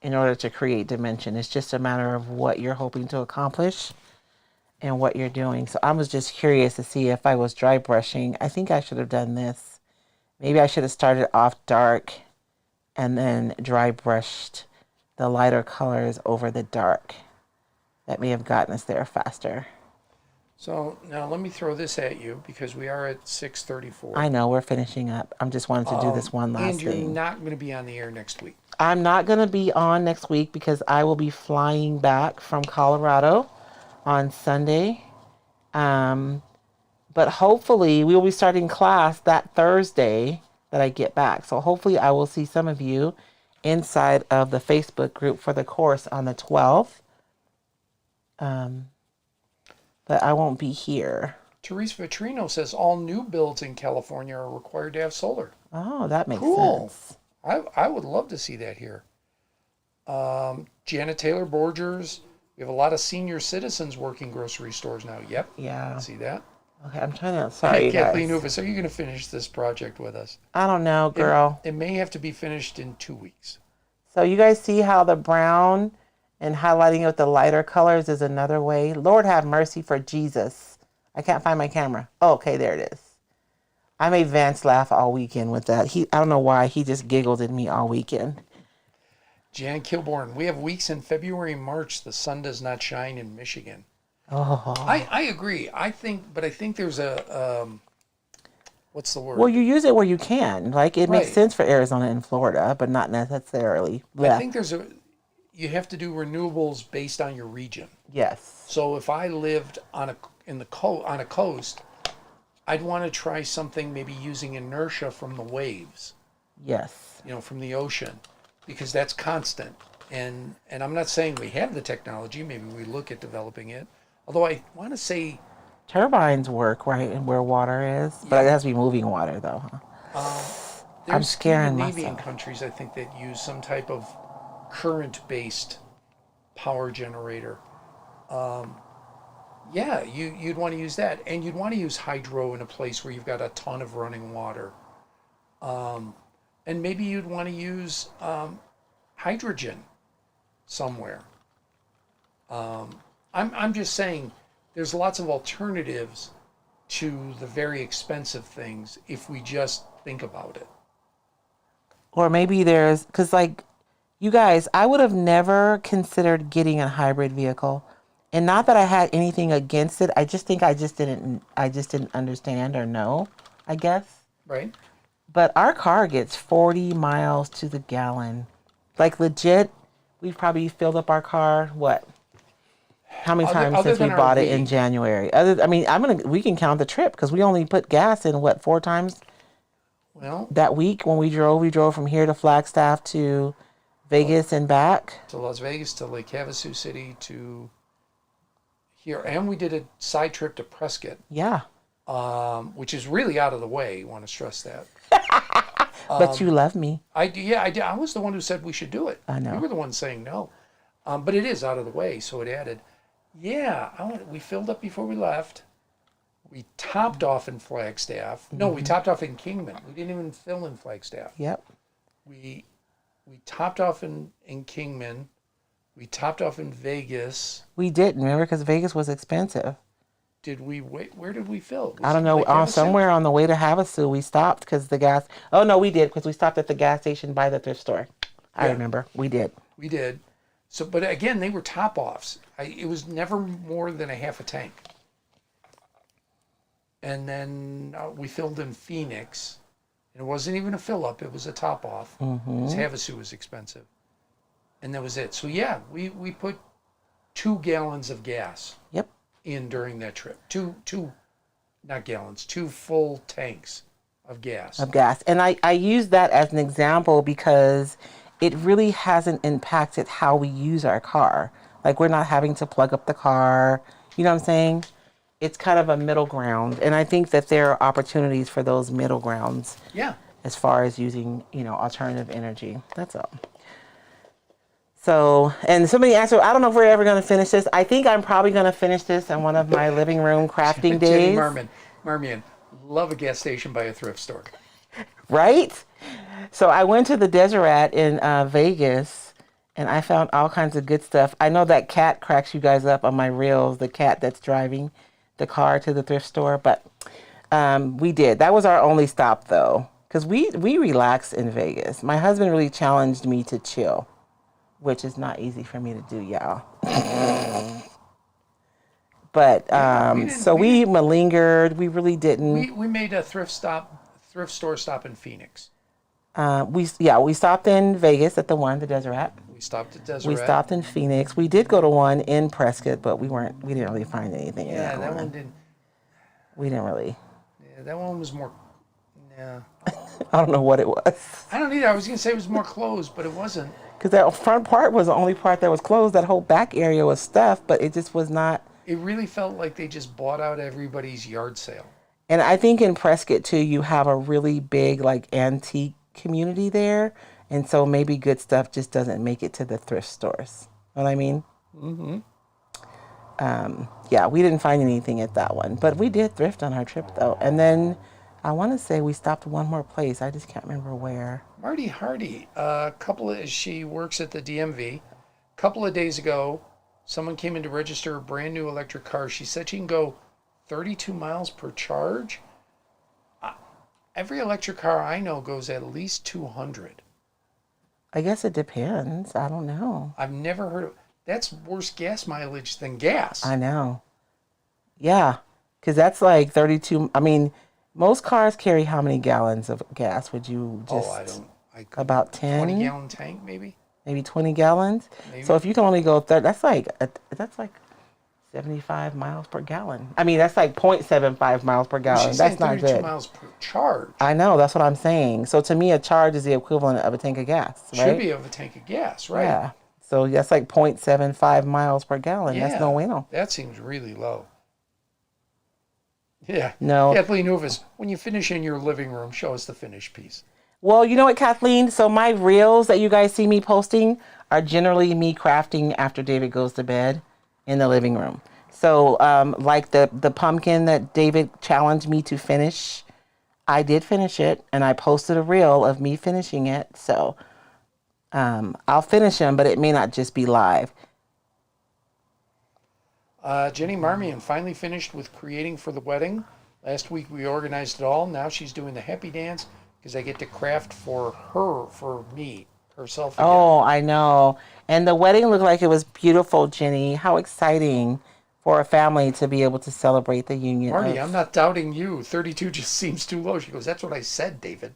Speaker 1: in order to create dimension. It's just a matter of what you're hoping to accomplish and what you're doing. So I was just curious to see if I was dry brushing. I think I should have done this. Maybe I should have started off dark and then dry brushed the lighter colors over the dark. That may have gotten us there faster.
Speaker 2: So now let me throw this at you because we are at 6:34.
Speaker 1: I know, we're finishing up. I'm just wanting to do this one last
Speaker 2: thing. And you're
Speaker 1: thing.
Speaker 2: not going to be on the air next week.
Speaker 1: I'm not going to be on next week because I will be flying back from Colorado on Sunday. But hopefully we will be starting class that Thursday that I get back. So hopefully I will see some of you inside of the Facebook group for the course on the 12th. But I won't be here.
Speaker 2: Therese Vitrino says all new builds in California are required to have solar.
Speaker 1: Oh, that makes
Speaker 2: Cool.
Speaker 1: sense.
Speaker 2: I would love to see that here. Janet Taylor Borgers. We have a lot of senior citizens working grocery stores now. Yep.
Speaker 1: Yeah.
Speaker 2: See that?
Speaker 1: Okay, I'm trying to. Sorry,
Speaker 2: Kathleen
Speaker 1: guys.
Speaker 2: Uvas, are you going to finish this project with us?
Speaker 1: I don't know, girl.
Speaker 2: It may have to be finished in 2 weeks.
Speaker 1: So you guys see how the brown and highlighting it with the lighter colors is another way. Lord have mercy for Jesus. I can't find my camera. Oh, okay, there it is. I made Vance laugh all weekend with that. I don't know why. He just giggled at me all weekend.
Speaker 2: Jan Kilborn, we have weeks in February and March. The sun does not shine in Michigan.
Speaker 1: Oh.
Speaker 2: I agree. I think there's a, what's the word?
Speaker 1: Well, you use it where you can. Like, it makes
Speaker 2: Right.
Speaker 1: sense for Arizona and Florida, but not necessarily.
Speaker 2: I think you have to do renewables based on your region.
Speaker 1: Yes.
Speaker 2: So if I lived on a coast, I'd want to try something maybe using inertia from the waves,
Speaker 1: Yes.
Speaker 2: from the ocean, because that's constant. And I'm not saying we have the technology. Maybe we look at developing it. Although I want to say
Speaker 1: Turbines work right in where water is, but it has to be moving water, though. Huh?
Speaker 2: there's
Speaker 1: scaring
Speaker 2: Scandinavian
Speaker 1: myself.
Speaker 2: countries, I think, that use some type of current-based power generator. Yeah, you'd want to use that, and you'd want to use hydro in a place where you've got a ton of running water, and maybe you'd want to use hydrogen somewhere. I'm just saying, there's lots of alternatives to the very expensive things if we just think about it.
Speaker 1: Or maybe because like, you guys, I would have never considered getting a hybrid vehicle. And not that I had anything against it. I just think I just didn't understand or know, I guess.
Speaker 2: Right?
Speaker 1: But our car gets 40 miles to the gallon. Like, legit, we've probably filled up our car, what? How many times
Speaker 2: other
Speaker 1: since we
Speaker 2: than our
Speaker 1: bought it in
Speaker 2: week.
Speaker 1: January? We can count the trip because we only put gas in, what, 4 times
Speaker 2: Well,
Speaker 1: that week when we drove? We drove from here to Flagstaff to Vegas and back.
Speaker 2: to Las Vegas, to Lake Havasu City, to here, and we did a side trip to Prescott,
Speaker 1: Yeah.
Speaker 2: which is really out of the way. You want to stress that.
Speaker 1: But you love me.
Speaker 2: I did. I was the one who said we should do it.
Speaker 1: I know.
Speaker 2: You were the one saying no, but it is out of the way, so it added. Yeah, we filled up before we left. We topped off in Flagstaff. No, we topped off in Kingman. We didn't even fill in Flagstaff.
Speaker 1: Yep.
Speaker 2: We topped off in Kingman. We topped off in Vegas.
Speaker 1: We didn't, remember, because Vegas was expensive.
Speaker 2: Did we wait? Where did we fill?
Speaker 1: I don't know.
Speaker 2: Lake Havasu?
Speaker 1: Somewhere on the way to Havasu, we stopped because the gas. Oh, no, we did, because we stopped at the gas station by the thrift store. I
Speaker 2: Yeah.
Speaker 1: remember. We did.
Speaker 2: We did. So, but again, they were top offs. It was never more than a half a tank. And then we filled in Phoenix. And it wasn't even a fill up, it was a top off. Because Havasu was expensive. And that was it. So, yeah, we put 2 gallons of gas
Speaker 1: Yep.
Speaker 2: in during that trip. Not gallons, 2 full tanks of gas.
Speaker 1: Of gas. And I use that as an example because it really hasn't impacted how we use our car. Like, we're not having to plug up the car. You know what I'm saying? It's kind of a middle ground. And I think that there are opportunities for those middle grounds
Speaker 2: Yeah.
Speaker 1: as far as using, alternative energy. That's all. So, and somebody asked, I don't know if we're ever going to finish this. I think I'm probably going to finish this on one of my living room crafting
Speaker 2: Jenny
Speaker 1: days.
Speaker 2: Marmion, love a gas station by a thrift store.
Speaker 1: Right? So I went to the Deseret in Vegas, and I found all kinds of good stuff. I know that cat cracks you guys up on my reels, the cat that's driving the car to the thrift store, but we did. That was our only stop, though, because we relaxed in Vegas. My husband really challenged me to chill, which is not easy for me to do, y'all. But we malingered. We really didn't.
Speaker 2: We made a thrift store stop in Phoenix.
Speaker 1: We stopped in Vegas at the Deseret.
Speaker 2: We stopped at Deseret.
Speaker 1: We stopped in Phoenix. We did go to one in Prescott, but we didn't really find anything.
Speaker 2: Yeah,
Speaker 1: in
Speaker 2: that one didn't.
Speaker 1: We didn't really.
Speaker 2: Yeah, that one was more. Yeah.
Speaker 1: I don't know what it was.
Speaker 2: I don't either. I was gonna say it was more closed, but it wasn't.
Speaker 1: Because that front part was the only part that was closed. That whole back area was stuffed, but it just was not
Speaker 2: It really felt like they just bought out everybody's yard sale.
Speaker 1: And I think in Prescott too, you have a really big like antique community there, and so maybe good stuff just doesn't make it to the thrift stores. Know what I mean?
Speaker 2: Mm-hmm.
Speaker 1: Yeah, we didn't find anything at that one, but we did thrift on our trip though. And then I want to say we stopped one more place. I just can't remember where.
Speaker 2: Marty Hardy, she works at the DMV. A couple of days ago, someone came in to register a brand new electric car. She said she can go 32 miles per charge. Every electric car I know goes at least 200.
Speaker 1: I guess it depends. I don't know.
Speaker 2: I've never heard of that's worse gas mileage than gas.
Speaker 1: I know. Yeah, because that's like 32. I mean, most cars carry how many gallons of gas? Would you just?
Speaker 2: Oh, I don't.
Speaker 1: About 10.
Speaker 2: 20-gallon tank, maybe.
Speaker 1: Maybe 20 gallons.
Speaker 2: Maybe.
Speaker 1: So if you can only go 30, that's like 75 miles per gallon. I mean, that's like 0.75 miles per gallon. That's not
Speaker 2: 32
Speaker 1: good.
Speaker 2: miles per charge.
Speaker 1: I know. That's what I'm saying. So to me, a charge is the equivalent of a tank of gas, right?
Speaker 2: Should be of a tank of gas, right?
Speaker 1: Yeah. So that's like 0.75 miles per gallon.
Speaker 2: Yeah,
Speaker 1: that's no bueno.
Speaker 2: that seems really low. Yeah.
Speaker 1: No.
Speaker 2: Kathleen Uvis, when you finish in your living room, show us the finished piece.
Speaker 1: Well, you know what, Kathleen? So my reels that you guys see me posting are generally me crafting after David goes to bed in the living room. So like the pumpkin that David challenged me to finish, I did finish it, and I posted a reel of me finishing it. So I'll finish them, but it may not just be live.
Speaker 2: Jenny Marmion finally finished with creating for the wedding. Last week we organized it all. Now she's doing the happy dance because I get to craft for me, herself again.
Speaker 1: Oh, I know. And the wedding looked like it was beautiful, Jenny. How exciting for a family to be able to celebrate the union.
Speaker 2: Marty, I'm not doubting you. 32 just seems too low. She goes, that's what I said, David.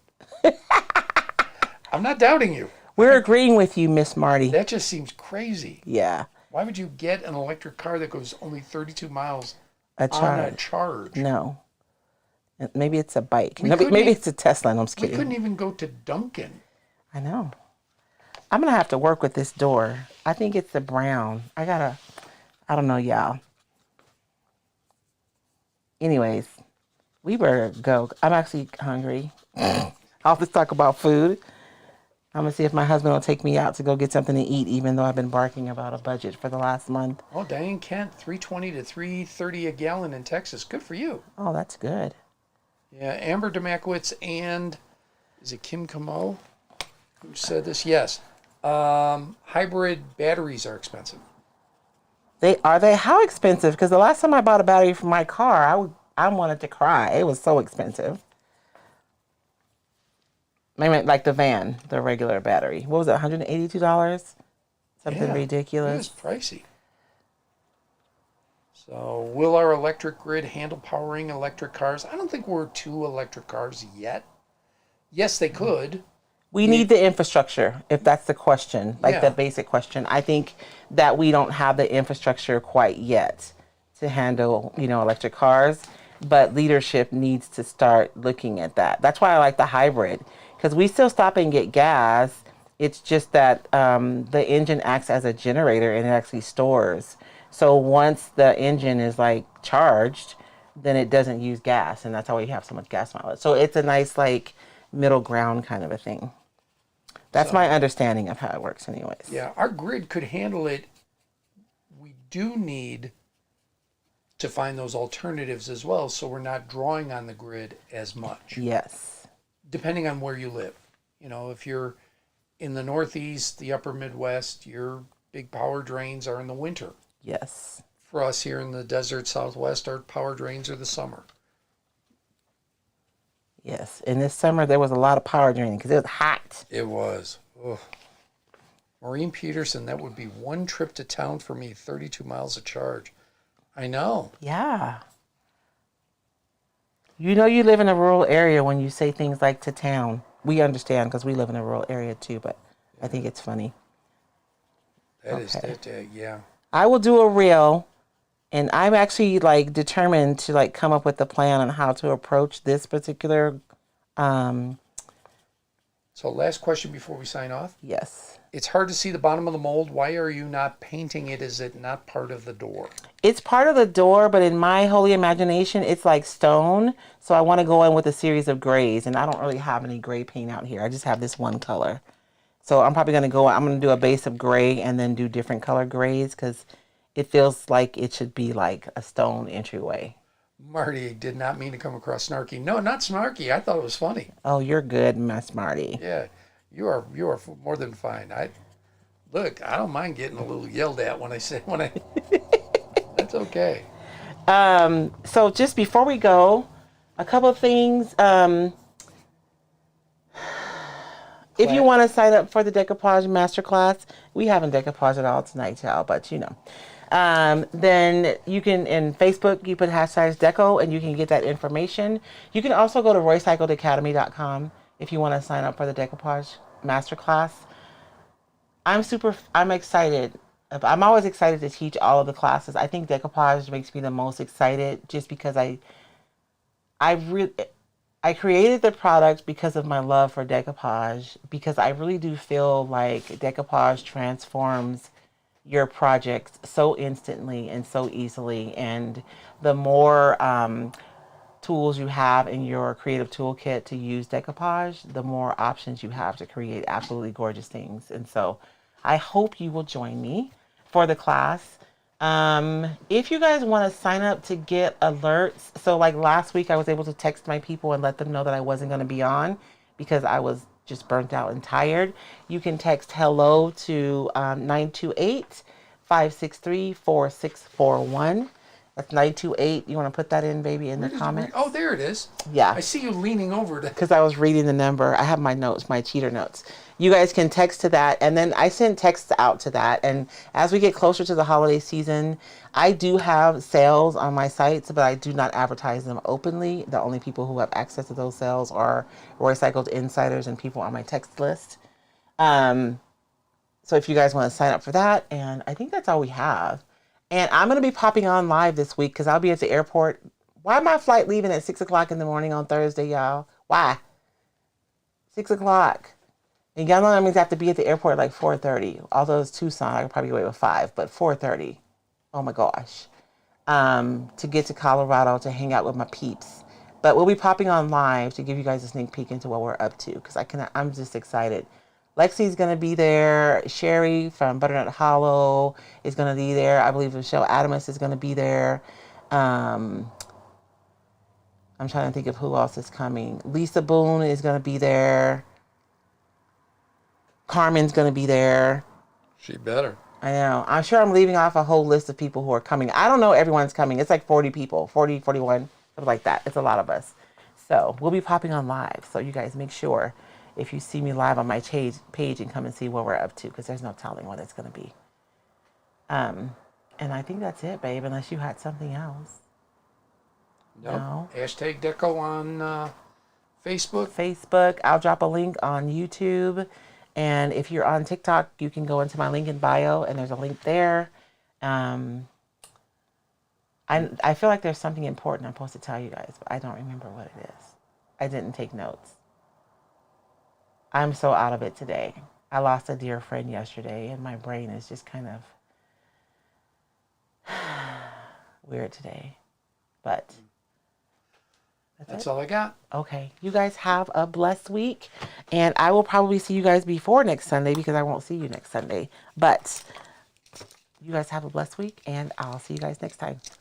Speaker 2: I'm not doubting you.
Speaker 1: We're agreeing with you, Miss Marty.
Speaker 2: That just seems crazy.
Speaker 1: Yeah.
Speaker 2: Why would you get an electric car that goes only 32 miles on a charge?
Speaker 1: No. Maybe it's a bike. Maybe it's a Tesla. No, I'm just kidding.
Speaker 2: We couldn't even go to Dunkin'.
Speaker 1: I know. I'm going to have to work with this door. I think it's the brown. I don't know, y'all. Anyways, we better go. I'm actually hungry. I'll just talk about food. I'm going to see if my husband will take me out to go get something to eat, even though I've been barking about a budget for the last month.
Speaker 2: Oh, Diane Kent, $3.20 to $3.30 a gallon in Texas. Good for you.
Speaker 1: Oh, that's good.
Speaker 2: Yeah, Amber Demakowitz and, is it Kim Camo who said this? Yes. Hybrid batteries are expensive.
Speaker 1: Are they? How expensive? Because the last time I bought a battery for my car, I wanted to cry. It was so expensive. I meant like the van, the regular battery. What was it, $182? Something ridiculous.
Speaker 2: It was pricey. So, will our electric grid handle powering electric cars? I don't think we're to electric cars yet. Yes, they could.
Speaker 1: We need the infrastructure, if that's the question, like the basic question. I think that we don't have the infrastructure quite yet to handle, electric cars, but leadership needs to start looking at that. That's why I like the hybrid, because we still stop and get gas. It's just that the engine acts as a generator and it actually stores. So once the engine is like charged, then it doesn't use gas, and that's how we have so much gas mileage. So it's a nice like middle ground kind of a thing. That's my understanding of how it works anyways.
Speaker 2: Yeah, our grid could handle it. We do need to find those alternatives as well, so we're not drawing on the grid as much.
Speaker 1: Yes.
Speaker 2: Depending on where you live. If you're in the Northeast, the upper Midwest, your big power drains are in the winter.
Speaker 1: Yes.
Speaker 2: For us here in the desert Southwest, our power drains are the summer.
Speaker 1: Yes. In this summer, there was a lot of power draining because it was hot.
Speaker 2: It was. Ugh. Maureen Peterson, that would be one trip to town for me, 32 miles a charge. I know.
Speaker 1: Yeah. You live in a rural area when you say things like to town. We understand because we live in a rural area too, but I think it's funny.
Speaker 2: That is, yeah.
Speaker 1: I will do a reel, and I'm actually like determined to like come up with a plan on how to approach this particular
Speaker 2: So last question before we sign off.
Speaker 1: Yes.
Speaker 2: It's hard to see the bottom of the mold. Why are you not painting it? Is it not part of the door?
Speaker 1: It's part of the door, but in my holy imagination, it's like stone. So I want to go in with a series of grays, and I don't really have any gray paint out here. I just have this one color. So I'm probably going to I'm going to do a base of gray and then do different color grays because it feels like it should be like a stone entryway.
Speaker 2: Marty did not mean to come across snarky. No, not snarky. I thought it was funny.
Speaker 1: Oh, you're good, Miss Marty.
Speaker 2: Yeah, you are more than fine. I don't mind getting a little yelled at when I that's okay.
Speaker 1: So just before we go, a couple of things. If you want to sign up for the decoupage masterclass, we haven't decoupaged at all tonight, y'all, but you know. Then you can, in Facebook, you put #deco and you can get that information. You can also go to royceacademy.com if you want to sign up for the decoupage masterclass. I'm excited. I'm always excited to teach all of the classes. I think decoupage makes me the most excited just because I created the product because of my love for decoupage, because I really do feel like decoupage transforms your projects so instantly and so easily. And the more tools you have in your creative toolkit to use decoupage, the more options you have to create absolutely gorgeous things. And so I hope you will join me for the class. If you guys want to sign up to get alerts, so like last week I was able to text my people and let them know that I wasn't going to be on because I was just burnt out and tired. You can text hello to 928-563-4641. That's 928. You want to put that in, baby, in the comments?
Speaker 2: Oh, there it is.
Speaker 1: Yeah.
Speaker 2: I see you leaning over to...
Speaker 1: Because I was reading the number. I have my notes, my cheater notes. You guys can text to that. And then I send texts out to that. And as we get closer to the holiday season, I do have sales on my sites, but I do not advertise them openly. The only people who have access to those sales are Roycycled insiders and people on my text list. So if you guys want to sign up for that, and I think that's all we have. And I'm going to be popping on live this week because I'll be at the airport. Why my flight leaving at 6 o'clock in the morning on Thursday, y'all? Why? 6 o'clock. And y'all know that means I have to be at the airport at like 4:30. Although it's Tucson, I could probably get away with 5, but 4:30. Oh my gosh. To get to Colorado to hang out with my peeps. But we'll be popping on live to give you guys a sneak peek into what we're up to because I'm just excited. Lexi's going to be there. Sherry from Butternut Hollow is going to be there. I believe Michelle Adamus is going to be there. I'm trying to think of who else is coming. Lisa Boone is going to be there. Carmen's going to be there.
Speaker 2: She better.
Speaker 1: I know. I'm sure I'm leaving off a whole list of people who are coming. I don't know everyone's coming. It's like 40 people, 40, 41, something like that. It's a lot of us. So we'll be popping on live. So you guys make sure if you see me live on my page and come and see what we're up to, because there's no telling what it's going to be. And I think that's it, babe, unless you had something else.
Speaker 2: Nope.
Speaker 1: No.
Speaker 2: #deco on
Speaker 1: Facebook. I'll drop a link on YouTube. And if you're on TikTok, you can go into my link in bio, and there's a link there. I feel like there's something important I'm supposed to tell you guys, but I don't remember what it is. I didn't take notes. I'm so out of it today. I lost a dear friend yesterday, and my brain is just kind of weird today. But
Speaker 2: that's all I got.
Speaker 1: Okay. You guys have a blessed week. And I will probably see you guys before next Sunday because I won't see you next Sunday. But you guys have a blessed week, and I'll see you guys next time.